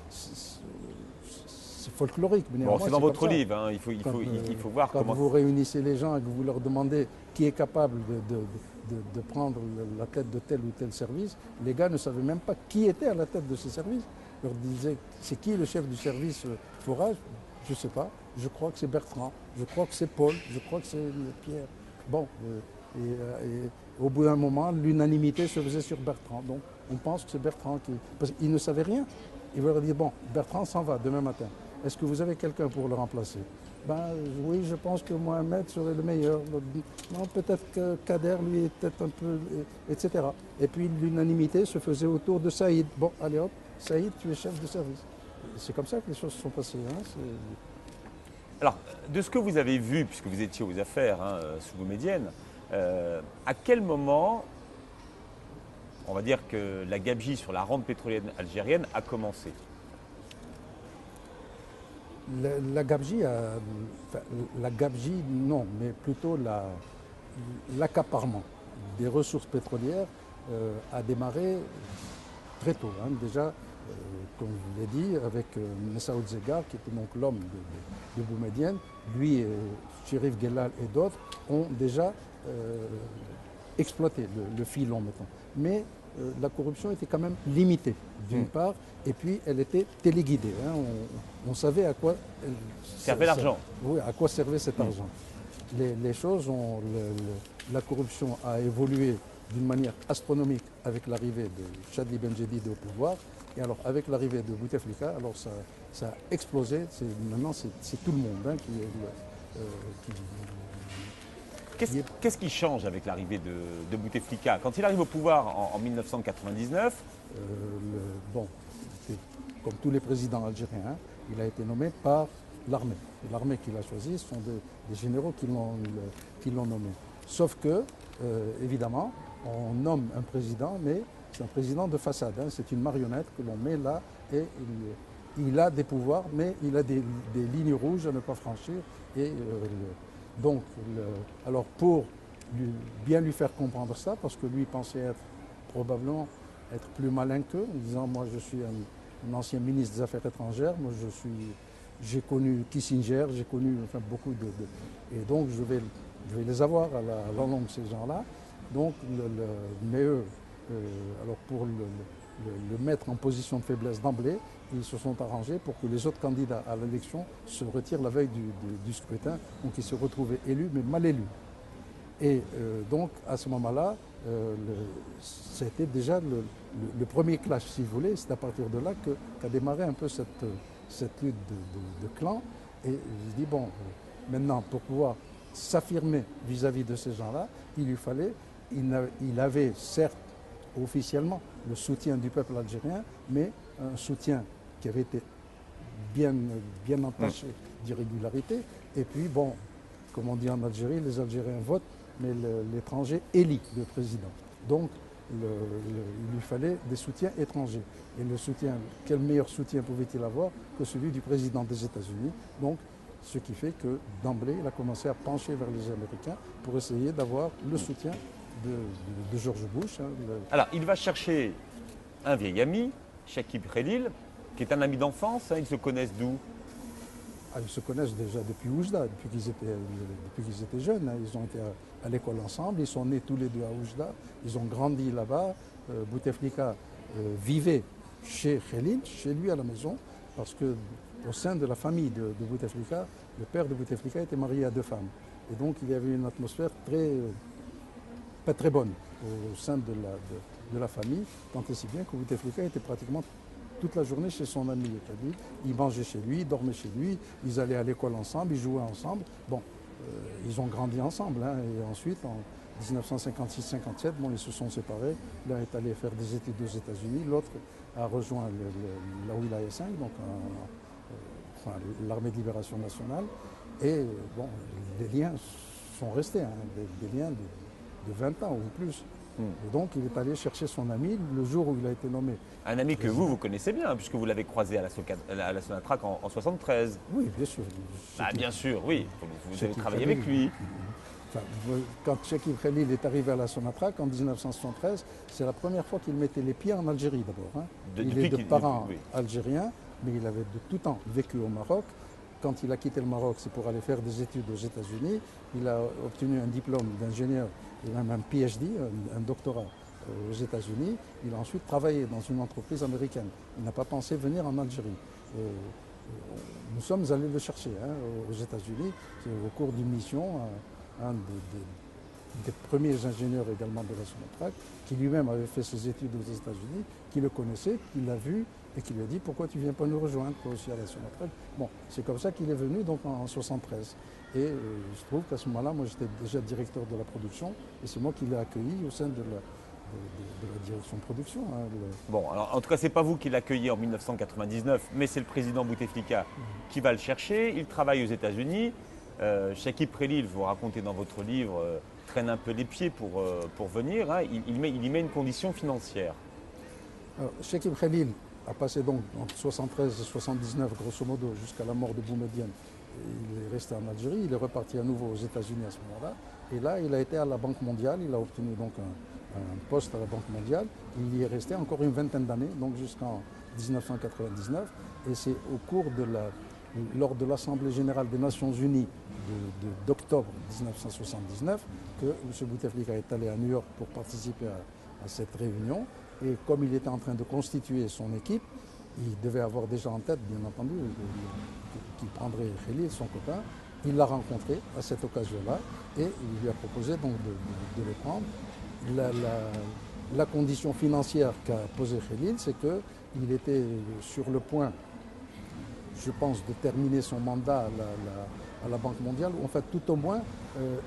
c'est folklorique. Bon, c'est dans votre livre, il faut voir comment... Quand vous réunissez les gens et que vous leur demandez qui est capable de prendre la tête de tel ou tel service, les gars ne savaient même pas qui était à la tête de ces services. Ils leur disaient, c'est qui le chef du service forage? Je ne sais pas, je crois que c'est Bertrand, je crois que c'est Paul, je crois que c'est Pierre. Bon, et au bout d'un moment, l'unanimité se faisait sur Bertrand. Donc on pense que c'est Bertrand qui... Parce qu'il ne savait rien. Il leur a dit, bon, Bertrand s'en va demain matin. Est-ce que vous avez quelqu'un pour le remplacer? Ben oui, je pense que Mohamed serait le meilleur. Non, peut-être que Kader, lui, est peut-être un peu... etc. Et puis l'unanimité se faisait autour de Saïd. Bon, allez hop, Saïd, tu es chef de service. C'est comme ça que les choses se sont passées. Hein, alors, de ce que vous avez vu, puisque vous étiez aux affaires sous Boumedienne, à quel moment, on va dire que la gabegie sur la rente pétrolière algérienne a commencé? La gabegie, non, mais plutôt l'accaparement des ressources pétrolières a démarré très tôt. Hein. Déjà, comme je l'ai dit, avec Messaoud Zeggar, qui était donc l'homme de Boumedienne, lui, Chérif Guellal et d'autres ont déjà exploité le filon maintenant. Mais la corruption était quand même limitée, d'une part, et puis elle était téléguidée. Hein. On savait à quoi servait l'argent. Oui, à quoi servait cet argent. Les choses ont... la corruption a évolué d'une manière astronomique avec l'arrivée de Chadli Benjedid au pouvoir. Et alors, avec l'arrivée de Bouteflika, alors ça a explosé. Maintenant, c'est tout le monde hein, Qu'est-ce qui change avec l'arrivée de Bouteflika? Quand il arrive au pouvoir en 1999 bon, comme tous les présidents algériens, hein, il a été nommé par l'armée. L'armée qu'il a choisie, ce sont des généraux qui l'ont nommé. Sauf que, évidemment, on nomme un président, mais c'est un président de façade. Hein, c'est une marionnette que l'on met là et il a des pouvoirs, mais il a des lignes rouges à ne pas franchir. Et donc, alors pour bien lui faire comprendre ça, parce que lui pensait probablement être plus malin qu'eux, en disant moi je suis un ancien ministre des Affaires étrangères, moi j'ai connu Kissinger, j'ai connu enfin, beaucoup et donc je vais les avoir à la longue ces gens-là. Donc, mais eux, alors pour le mettre en position de faiblesse d'emblée, ils se sont arrangés pour que les autres candidats à l'élection se retirent la veille du scrutin, donc ils se retrouvaient élus, mais mal élus. Et donc, à ce moment-là, c'était déjà le premier clash, si vous voulez. C'est à partir de là qu'a démarré un peu cette lutte de clans. Et je dis, bon, maintenant, pour pouvoir s'affirmer vis-à-vis de ces gens-là, il avait certes officiellement le soutien du peuple algérien, mais un soutien qui avait été bien entaché d'irrégularité. Et puis, bon, comme on dit en Algérie, les Algériens votent, mais l'étranger élit le président. Donc, il lui fallait des soutiens étrangers. Et le soutien, quel meilleur soutien pouvait-il avoir que celui du président des États-Unis? Donc, ce qui fait que d'emblée, il a commencé à pencher vers les Américains pour essayer d'avoir le soutien de George Bush. Hein, Alors, il va chercher un vieil ami, Chakib Khalil, qui est un ami d'enfance. Hein, ils se connaissent d'où? Ils se connaissent déjà depuis Oujda, depuis qu'ils étaient jeunes. Hein. Ils ont été à l'école ensemble, ils sont nés tous les deux à Oujda, ils ont grandi là-bas. Bouteflika vivait chez Khalil, chez lui à la maison, parce qu'au sein de la famille de Bouteflika, le père de Bouteflika était marié à 2 femmes. Et donc il y avait une atmosphère pas très bonne au sein de la famille, tant et si bien que Bouteflika était pratiquement toute la journée chez son ami Khalil. Ils mangeaient chez lui, ils dormaient chez lui, ils allaient à l'école ensemble, ils jouaient ensemble. Bon, ils ont grandi ensemble. Hein, et ensuite, en 1956-57, bon, ils se sont séparés. L'un est allé faire des études aux États-Unis, l'autre a rejoint la Wilaya 5, donc l'armée de libération nationale. Et bon, les liens sont restés, hein, des liens de 20 ans ou plus. Et donc, il est allé chercher son ami le jour où il a été nommé. Un ami que vous connaissez bien, puisque vous l'avez croisé à la Sonatrach en 73. Oui, bien sûr. Bien sûr, oui. Vous avez travaillé avec lui. Enfin, quand Chakib Khalil est arrivé à la Sonatrach en 1973, c'est la première fois qu'il mettait les pieds en Algérie d'abord. Hein. Il est de parents algériens, mais il avait de tout temps vécu au Maroc. Quand il a quitté le Maroc, c'est pour aller faire des études aux États-Unis. Il a obtenu un diplôme d'ingénieur et même un PhD, un doctorat aux États-Unis. Il a ensuite travaillé dans une entreprise américaine. Il n'a pas pensé venir en Algérie. Nous sommes allés le chercher aux États-Unis. Au cours d'une mission, un des premiers ingénieurs également de la Sonatrach, qui lui-même avait fait ses études aux États-Unis, qui le connaissait, qui l'a vu et qui lui a dit pourquoi tu ne viens pas nous rejoindre toi aussi à la Sonatrach. Bon, c'est comme ça qu'il est venu donc en 1973. Et je trouve qu'à ce moment-là, moi j'étais déjà directeur de la production et c'est moi qui l'ai accueilli au sein de la direction de production. Hein, Bon, alors en tout cas, ce n'est pas vous qui l'accueillez en 1999, mais c'est le président Bouteflika qui va le chercher. Il travaille aux États-Unis. Chekib Khalil, vous racontez dans votre livre, traîne un peu les pieds pour venir. Hein. Il y met une condition financière. Chekib Khalil a passé donc entre 73 et 79, grosso modo, jusqu'à la mort de Boumediene. Il est resté en Algérie, il est reparti à nouveau aux États-Unis à ce moment-là. Et là, il a été à la Banque mondiale, il a obtenu donc un poste à la Banque mondiale. Il y est resté encore une vingtaine d'années, donc jusqu'en 1999. Et c'est lors de l'Assemblée générale des Nations unies d'octobre 1979 que M. Bouteflika est allé à New York pour participer à cette réunion. Et comme il était en train de constituer son équipe, il devait avoir déjà en tête, bien entendu, qu'il prendrait Khalil, son copain. Il l'a rencontré à cette occasion-là et il lui a proposé donc de le prendre. La condition financière qu'a posée Khalil, c'est qu'il était sur le point, je pense, de terminer son mandat à la Banque mondiale. En fait, tout au moins,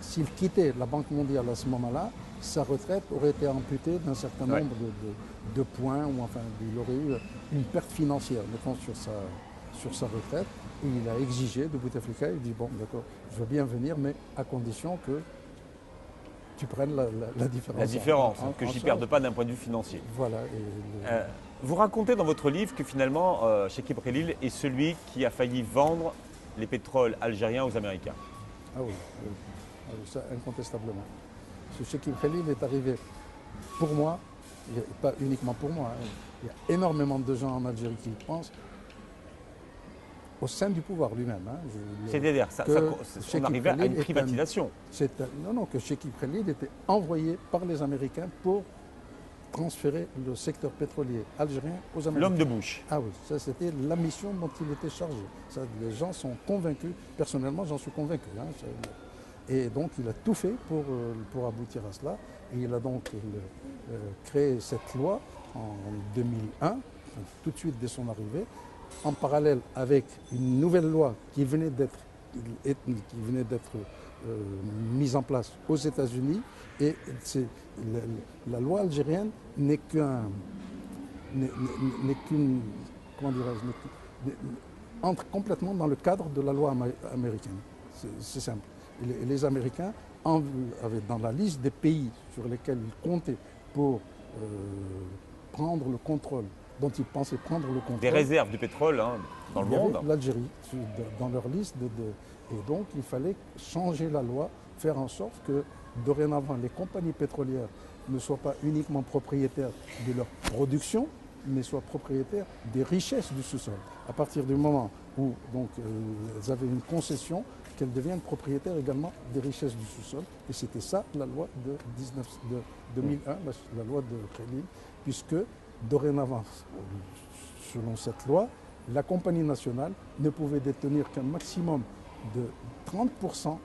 s'il quittait la Banque mondiale à ce moment-là, sa retraite aurait été amputée d'un certain nombre de points, ou enfin, il aurait eu une perte financière, mettons, sur sa retraite. Et il a exigé de Bouteflika, il dit bon, d'accord, je veux bien venir, mais à condition que tu prennes la différence. La différence, que je n'y perde pas d'un point de vue financier. Voilà. Vous racontez dans votre livre que finalement, Chekib Khalil est celui qui a failli vendre les pétroles algériens aux Américains. Ah oui, ça incontestablement. Ce Chekib Khalil est arrivé pour moi, et pas uniquement pour moi, hein, il y a énormément de gens en Algérie qui y pensent, au sein du pouvoir lui-même. Hein, c'est-à-dire, on arrivait à une privatisation. Non, que Chekib Khalil était envoyé par les Américains pour transférer le secteur pétrolier algérien aux Américains. L'homme de bouche. Ah oui, ça c'était la mission dont il était chargé. Ça, les gens sont convaincus, personnellement j'en suis convaincu. Hein, et donc il a tout fait pour aboutir à cela. Et il a donc créé cette loi en 2001, tout de suite dès son arrivée, en parallèle avec une nouvelle loi qui venait d'être mise en place aux États-Unis. Et la loi algérienne n'est entre complètement dans le cadre de la loi américaine. C'est simple. Et les Américains avaient dans la liste des pays sur lesquels ils comptaient pour prendre le contrôle, dont ils pensaient prendre le contrôle. Des réserves de pétrole dans le monde. L'Algérie, dans leur liste. Et donc il fallait changer la loi, faire en sorte que dorénavant les compagnies pétrolières ne soient pas uniquement propriétaires de leur production, mais soient propriétaires des richesses du sous-sol. À partir du moment où donc, elles avaient une concession, qu'elles deviennent propriétaires également des richesses du sous-sol. Et c'était ça la loi de 2001, la loi de Khalil, puisque dorénavant, selon cette loi, la compagnie nationale ne pouvait détenir qu'un maximum de 30%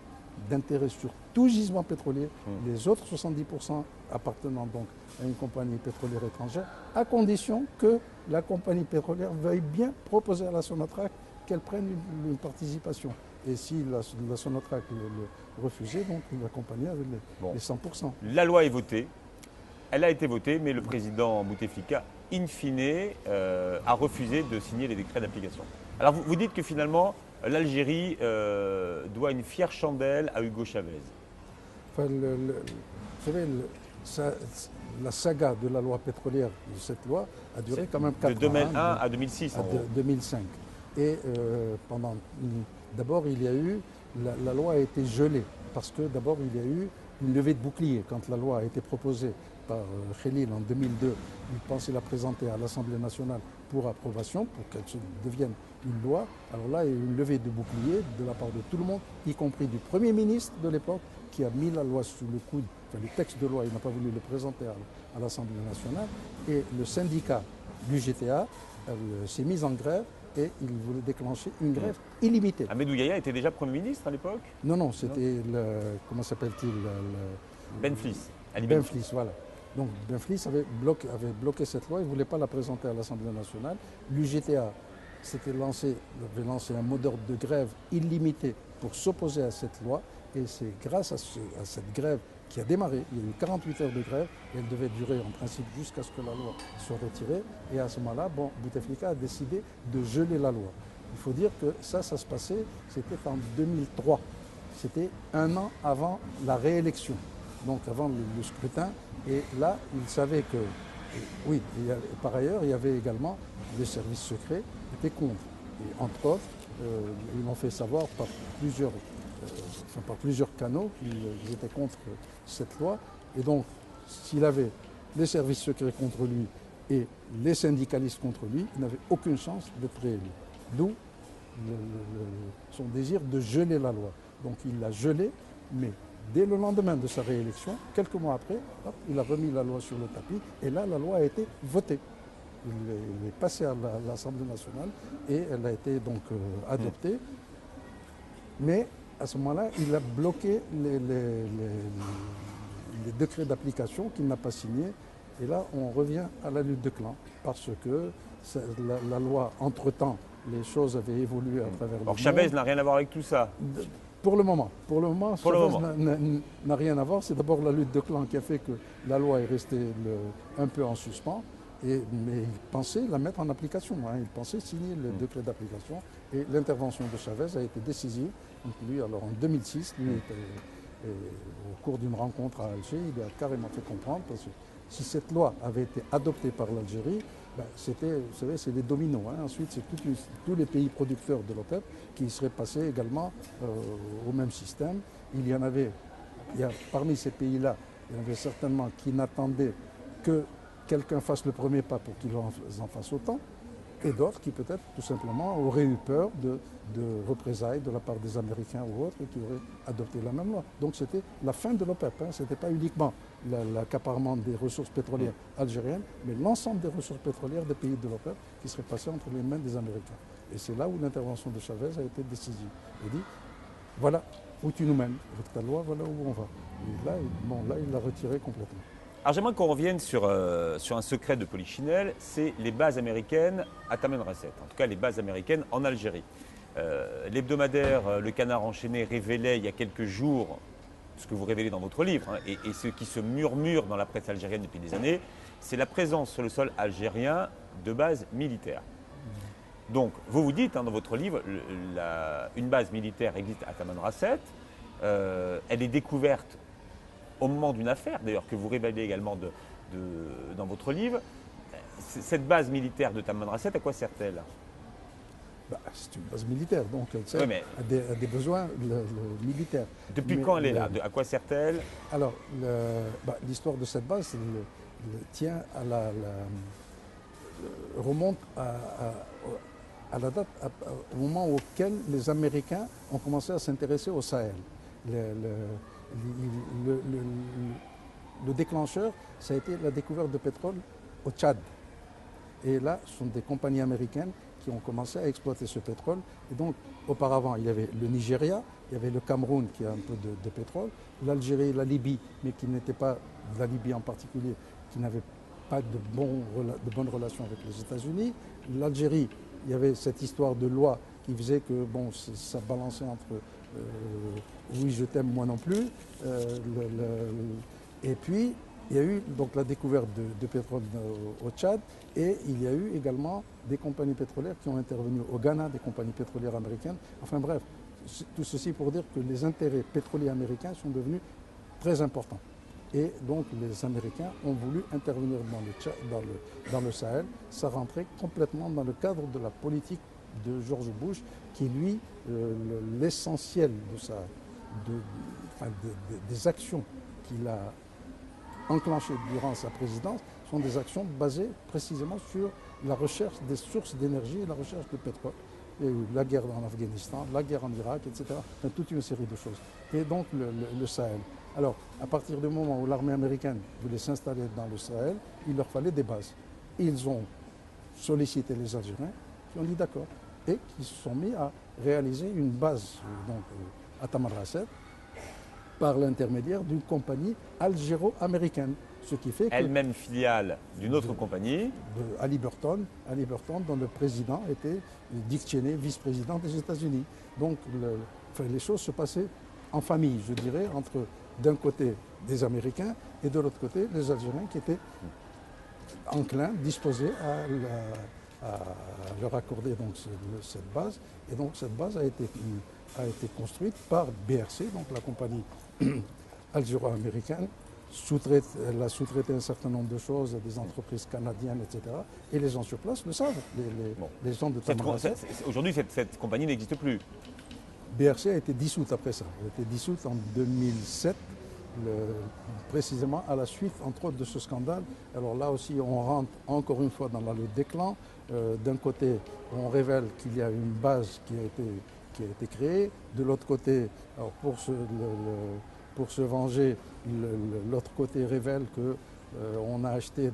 d'intérêt sur tout gisement pétrolier, les autres 70% appartenant donc à une compagnie pétrolière étrangère, à condition que la compagnie pétrolière veuille bien proposer à la Sonatrach qu'elle prenne une participation. Et si la Sonatrach le refusait, donc la compagnie avait les 100%. La loi est votée, elle a été votée, mais le président Bouteflika, in fine, a refusé de signer les décrets d'application. Alors vous dites que finalement, l'Algérie doit une fière chandelle à Hugo Chavez. Enfin, vous savez, la saga de la loi pétrolière, de cette loi, a duré quand même 4 ans. De 2001 à 2006. À 2005. Et d'abord, il y a eu, la loi a été gelée, parce que d'abord, il y a eu une levée de bouclier. Quand la loi a été proposée par Khalil en 2002, il pensait la présenter à l'Assemblée nationale pour approbation, pour qu'elle devienne une loi. Alors là, il y a eu une levée de bouclier de la part de tout le monde, y compris du Premier ministre de l'époque, qui a mis la loi sous le coude, enfin le texte de loi, il n'a pas voulu le présenter à l'Assemblée nationale. Et le syndicat du GTA s'est mis en grève et il voulait déclencher une grève illimitée. Ahmed Ouyaya était déjà Premier ministre à l'époque? Non, c'était, comment s'appelle-t-il, Benflis, Ali Benflis, voilà. Donc Benflis avait bloqué cette loi, il ne voulait pas la présenter à l'Assemblée nationale. L'UGTA avait lancé un mot d'ordre de grève illimité pour s'opposer à cette loi. Et c'est grâce à cette grève qui a démarré, il y a eu 48 heures de grève, et elle devait durer en principe jusqu'à ce que la loi soit retirée. Et à ce moment-là, Bouteflika a décidé de geler la loi. Il faut dire que ça se passait, c'était en 2003. C'était un an avant la réélection, donc avant le scrutin. Et là, il savait que, oui, par ailleurs, il y avait également des services secrets qui étaient contre. Et entre autres, ils l'ont fait savoir par plusieurs canaux qu'ils étaient contre cette loi. Et donc, s'il avait les services secrets contre lui et les syndicalistes contre lui, il n'avait aucune chance d'être réélu. D'où son désir de geler la loi. Donc il l'a gelée, mais dès le lendemain de sa réélection, quelques mois après, hop, il a remis la loi sur le tapis et là, la loi a été votée. Il est passé à l'Assemblée nationale et elle a été donc adoptée. Mais à ce moment-là, il a bloqué les décrets d'application qu'il n'a pas signés. Et là, on revient à la lutte de clans parce que la loi, entre-temps, les choses avaient évolué à travers le monde. Alors Chavez n'a rien à voir avec tout ça. Pour le moment, Chavez n'a rien à voir. C'est d'abord la lutte de clans qui a fait que la loi est restée un peu en suspens. Mais il pensait la mettre en application. Il pensait signer le décret d'application. Et l'intervention de Chavez a été décisive. Donc lui, alors en 2006, au cours d'une rencontre à Alger, il a carrément fait comprendre, parce que si cette loi avait été adoptée par l'Algérie, vous savez, c'est des dominos. Ensuite, c'est tous les pays producteurs de l'OPEP qui seraient passés également au même système. Parmi ces pays-là, il y en avait certainement qui n'attendaient que quelqu'un fasse le premier pas pour qu'ils en fassent autant, et d'autres qui peut-être tout simplement auraient eu peur de représailles de la part des Américains ou autres et qui auraient adopté la même loi. Donc c'était la fin de l'OPEP. Ce n'était pas uniquement l'accaparement des ressources pétrolières algériennes, mais l'ensemble des ressources pétrolières des pays de l'OPEP qui seraient passées entre les mains des Américains. Et c'est là où l'intervention de Chavez a été décisive. Il dit, voilà où tu nous mènes, avec ta loi, voilà où on va. Et là, il l'a retiré complètement. Alors j'aimerais qu'on revienne sur un secret de Polichinelle, c'est les bases américaines à Tamanrasset, en tout cas les bases américaines en Algérie. L'hebdomadaire Le Canard enchaîné révélait il y a quelques jours ce que vous révélez dans votre livre, et ce qui se murmure dans la presse algérienne depuis des années, c'est la présence sur le sol algérien de bases militaires. Donc vous dites dans votre livre, une base militaire existe à Tamanrasset, elle est découverte au moment d'une affaire, d'ailleurs, que vous révélez également dans votre livre. Cette base militaire de Tamanrasset, à quoi sert-elle ? C'est une base militaire, donc elle sert à des besoins militaires. Depuis quand elle est là ? À quoi sert-elle ? Alors, l'histoire de cette base tient remonte à la date, au moment auquel les Américains ont commencé à s'intéresser au Sahel. Le déclencheur, ça a été la découverte de pétrole au Tchad. Et là, ce sont des compagnies américaines qui ont commencé à exploiter ce pétrole. Et donc, auparavant, il y avait le Nigeria, il y avait le Cameroun qui a un peu de pétrole, l'Algérie, la Libye, mais qui n'était pas, la Libye en particulier, qui n'avait pas de bonnes relations avec les États-Unis. L'Algérie, il y avait cette histoire de loi qui faisait que ça balançait entre oui, je t'aime, moi non plus. Et puis, il y a eu donc la découverte de pétrole au Tchad, et il y a eu également des compagnies pétrolières qui ont intervenu au Ghana, des compagnies pétrolières américaines. Enfin bref, tout ceci pour dire que les intérêts pétroliers américains sont devenus très importants. Et donc les Américains ont voulu intervenir dans le Sahel. Ça rentrait complètement dans le cadre de la politique de George Bush, qui lui, l'essentiel des actions qu'il a enclenchées durant sa présidence sont des actions basées précisément sur la recherche des sources d'énergie et la recherche de pétrole. Il y a eu la guerre en Afghanistan, la guerre en Irak, etc. Enfin, toute une série de choses. Et donc le Sahel. Alors, à partir du moment où l'armée américaine voulait s'installer dans le Sahel, il leur fallait des bases. Ils ont sollicité les Algériens, qui ont dit d'accord, et qui se sont mis à réaliser une base à Tamanrasset. par l'intermédiaire d'une compagnie algéro-américaine. Ce qui fait que elle-même filiale d'une autre compagnie. Halliburton, dont le président était Dick Cheney, vice-président des États-Unis. Donc les choses se passaient en famille, je dirais, entre d'un côté des Américains et de l'autre côté les Algériens qui étaient enclins, disposés à leur accorder donc cette base. Et donc cette base a été construite par BRC, donc la compagnie algéro-américaine. Elle a sous-traité un certain nombre de choses à des entreprises canadiennes, etc. Et les gens sur place le savent, les gens de Tamanrasset. Aujourd'hui, cette compagnie n'existe plus. BRC a été dissoute après ça. Elle a été dissoute en 2007, précisément à la suite, entre autres, de ce scandale. Alors là aussi, on rentre encore une fois dans le déclin. D'un côté, on révèle qu'il y a une base qui a été créée. De l'autre côté, alors pour se venger, l'autre côté révèle qu'on a acheté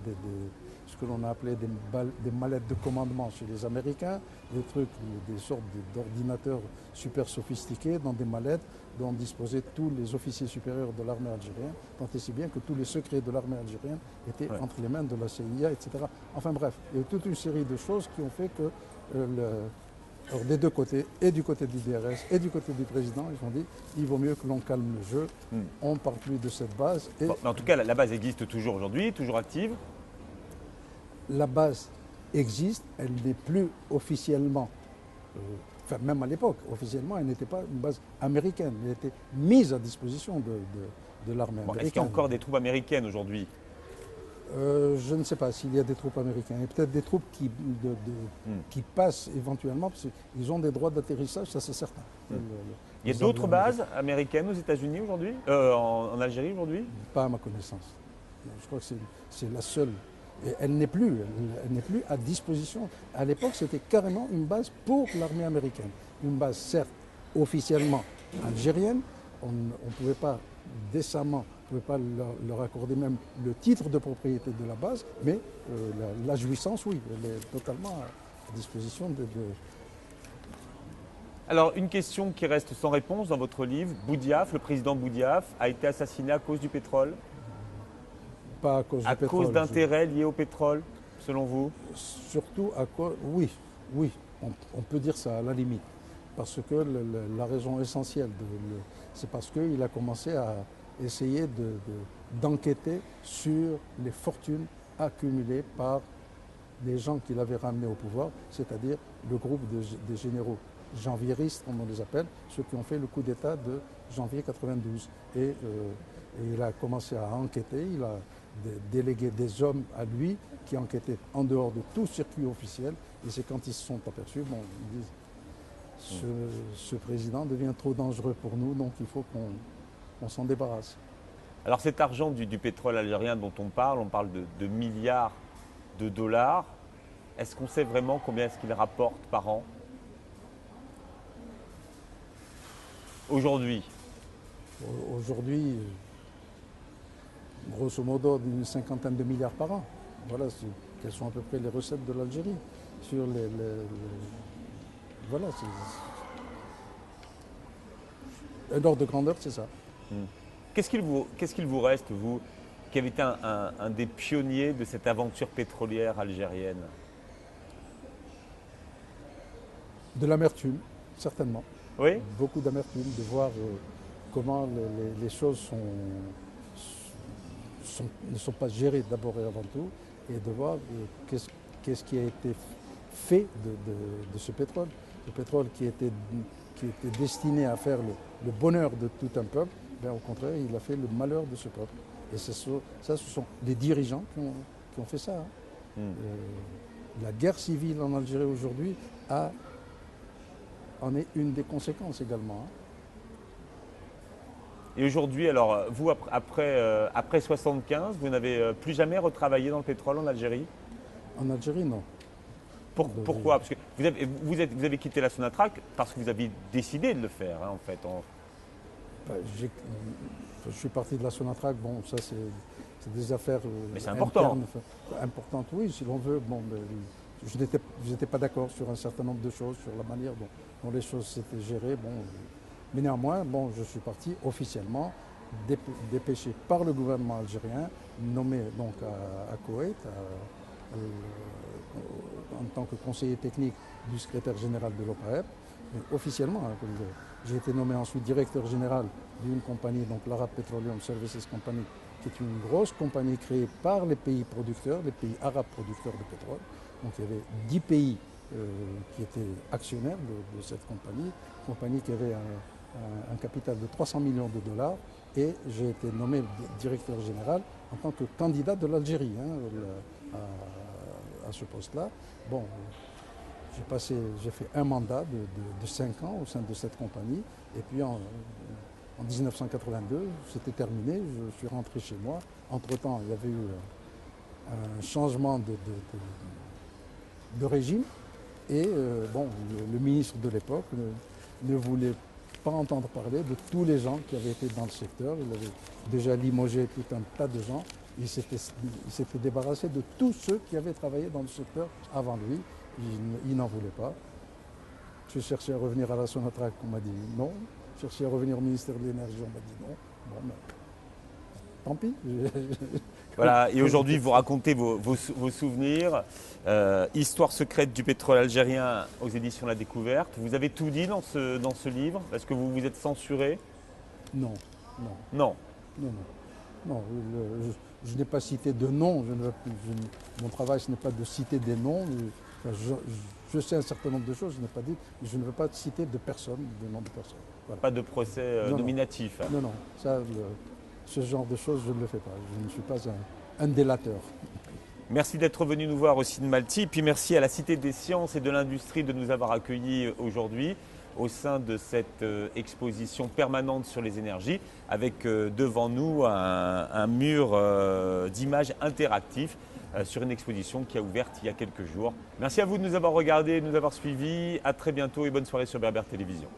ce que l'on a appelé des mallettes de commandement chez les Américains, des sortes d'ordinateurs super sophistiqués dans des mallettes dont disposaient tous les officiers supérieurs de l'armée algérienne, tant et si bien que tous les secrets de l'armée algérienne étaient entre les mains de la CIA, etc. Enfin bref, il y a toute une série de choses qui ont fait que alors des deux côtés, et du côté du DRS et du côté du président, ils ont dit il vaut mieux que l'on calme le jeu, on ne parle plus de cette base. Et bon, mais en tout cas, la base existe toujours aujourd'hui, toujours active. La base existe, elle n'est plus officiellement, enfin même à l'époque, officiellement, elle n'était pas une base américaine, elle était mise à disposition de l'armée américaine. Est-ce qu'il y a encore des troupes américaines aujourd'hui? Je ne sais pas s'il y a des troupes américaines. Il y a peut-être des troupes qui passent éventuellement, parce qu'ils ont des droits d'atterrissage, ça c'est certain. Il y a d'autres bases américaines aux États-Unis aujourd'hui, en Algérie aujourd'hui? Pas à ma connaissance. Je crois que c'est la seule. Et elle n'est plus à disposition. À l'époque, c'était carrément une base pour l'armée américaine. Une base, certes, officiellement algérienne. On ne pouvait pas décemment, on ne pouvait pas leur accorder même le titre de propriété de la base, mais la jouissance, oui, elle est totalement à disposition de... Alors, une question qui reste sans réponse dans votre livre. Boudiaf, le président Boudiaf, a été assassiné à cause du pétrole? Pas à cause du pétrole. À cause d'intérêts liés au pétrole, selon vous? Surtout à cause... Oui, on peut dire ça à la limite. Parce que la raison essentielle, c'est parce qu'il a commencé à essayer d'enquêter sur les fortunes accumulées par les gens qu'il avait ramenés au pouvoir, c'est-à-dire le groupe des généraux janvieristes, comme on les appelle, ceux qui ont fait le coup d'État de janvier 92. Et il a commencé à enquêter, il a délégué des hommes à lui qui enquêtaient en dehors de tout circuit officiel. Et c'est quand ils se sont aperçus, bon, ils disent, ce président devient trop dangereux pour nous, donc il faut qu'on s'en débarrasse. Alors cet argent du pétrole algérien dont on parle de milliards de dollars. Est-ce qu'on sait vraiment combien est-ce qu'il rapporte par an aujourd'hui? Aujourd'hui, grosso modo, une cinquantaine de milliards par an. Voilà, quelles sont à peu près les recettes de l'Algérie. Sur voilà, un ordre de grandeur, c'est ça. Qu'est-ce qu'il vous reste, vous, qui avez été un des pionniers de cette aventure pétrolière algérienne? De l'amertume, certainement. Oui. Beaucoup d'amertume, de voir comment les choses ne sont pas gérées d'abord et avant tout, et de voir qu'est-ce qui a été fait de ce pétrole. Le pétrole qui était destiné à faire le bonheur de tout un peuple, bien, au contraire, il a fait le malheur de ce peuple. Et ce sont les dirigeants qui ont fait ça. Hein. La guerre civile en Algérie aujourd'hui en est une des conséquences également. Hein. Et aujourd'hui, alors, vous, après 75, vous n'avez plus jamais retravaillé dans le pétrole en Algérie? En Algérie, non. Pourquoi? Parce que vous avez quitté la Sonatrach parce que vous avez décidé de le faire, hein, en fait. Je suis parti de la Sonatrach, bon, ça c'est des affaires mais c'est important. Importantes, oui, si l'on veut. Bon, je n'étais pas d'accord sur un certain nombre de choses, sur la manière dont les choses s'étaient gérées. Bon, mais néanmoins, bon, je suis parti officiellement dépêché par le gouvernement algérien, nommé donc à Koweït, en tant que conseiller technique du secrétaire général de l'OPAEP, officiellement. J'ai été nommé ensuite directeur général d'une compagnie, donc l'Arab Petroleum Services Company, qui est une grosse compagnie créée par les pays producteurs, les pays arabes producteurs de pétrole. Donc il y avait 10 pays qui étaient actionnaires de cette compagnie qui avait un capital de 300 millions de dollars, et j'ai été nommé directeur général en tant que candidat de l'Algérie à ce poste-là. Bon, j'ai fait un mandat de 5 ans au sein de cette compagnie, et puis en 1982, c'était terminé, je suis rentré chez moi. Entre-temps, il y avait eu un changement de régime, et bon, le ministre de l'époque ne voulait pas entendre parler de tous les gens qui avaient été dans le secteur. Il avait déjà limogé tout un tas de gens. Il s'était débarrassé de tous ceux qui avaient travaillé dans le secteur avant lui. Il n'en voulait pas. J'ai cherché à revenir à la Sonatrach, on m'a dit non. J'ai cherché à revenir au ministère de l'Énergie, on m'a dit non. Bon, mais tant pis. Voilà, et aujourd'hui, vous racontez vos souvenirs. Histoire secrète du pétrole algérien aux éditions La Découverte. Vous avez tout dit dans ce livre? Est-ce que vous vous êtes censuré? Non. Je n'ai pas cité de noms. Mon travail, ce n'est pas de citer des noms. Je sais un certain nombre de choses, je n'ai pas dit. Je ne veux pas citer de personnes, de noms de personnes. Voilà. Pas de procès nominatif? Non. Ce genre de choses, je ne le fais pas. Je ne suis pas un délateur. Merci d'être venu nous voir au Cine Malti. Et puis merci à la Cité des Sciences et de l'Industrie de nous avoir accueillis aujourd'hui au sein de cette exposition permanente sur les énergies, avec devant nous un mur d'images interactifs sur une exposition qui a ouvert il y a quelques jours. Merci à vous de nous avoir regardés, de nous avoir suivis. À très bientôt et bonne soirée sur Berbère Télévision.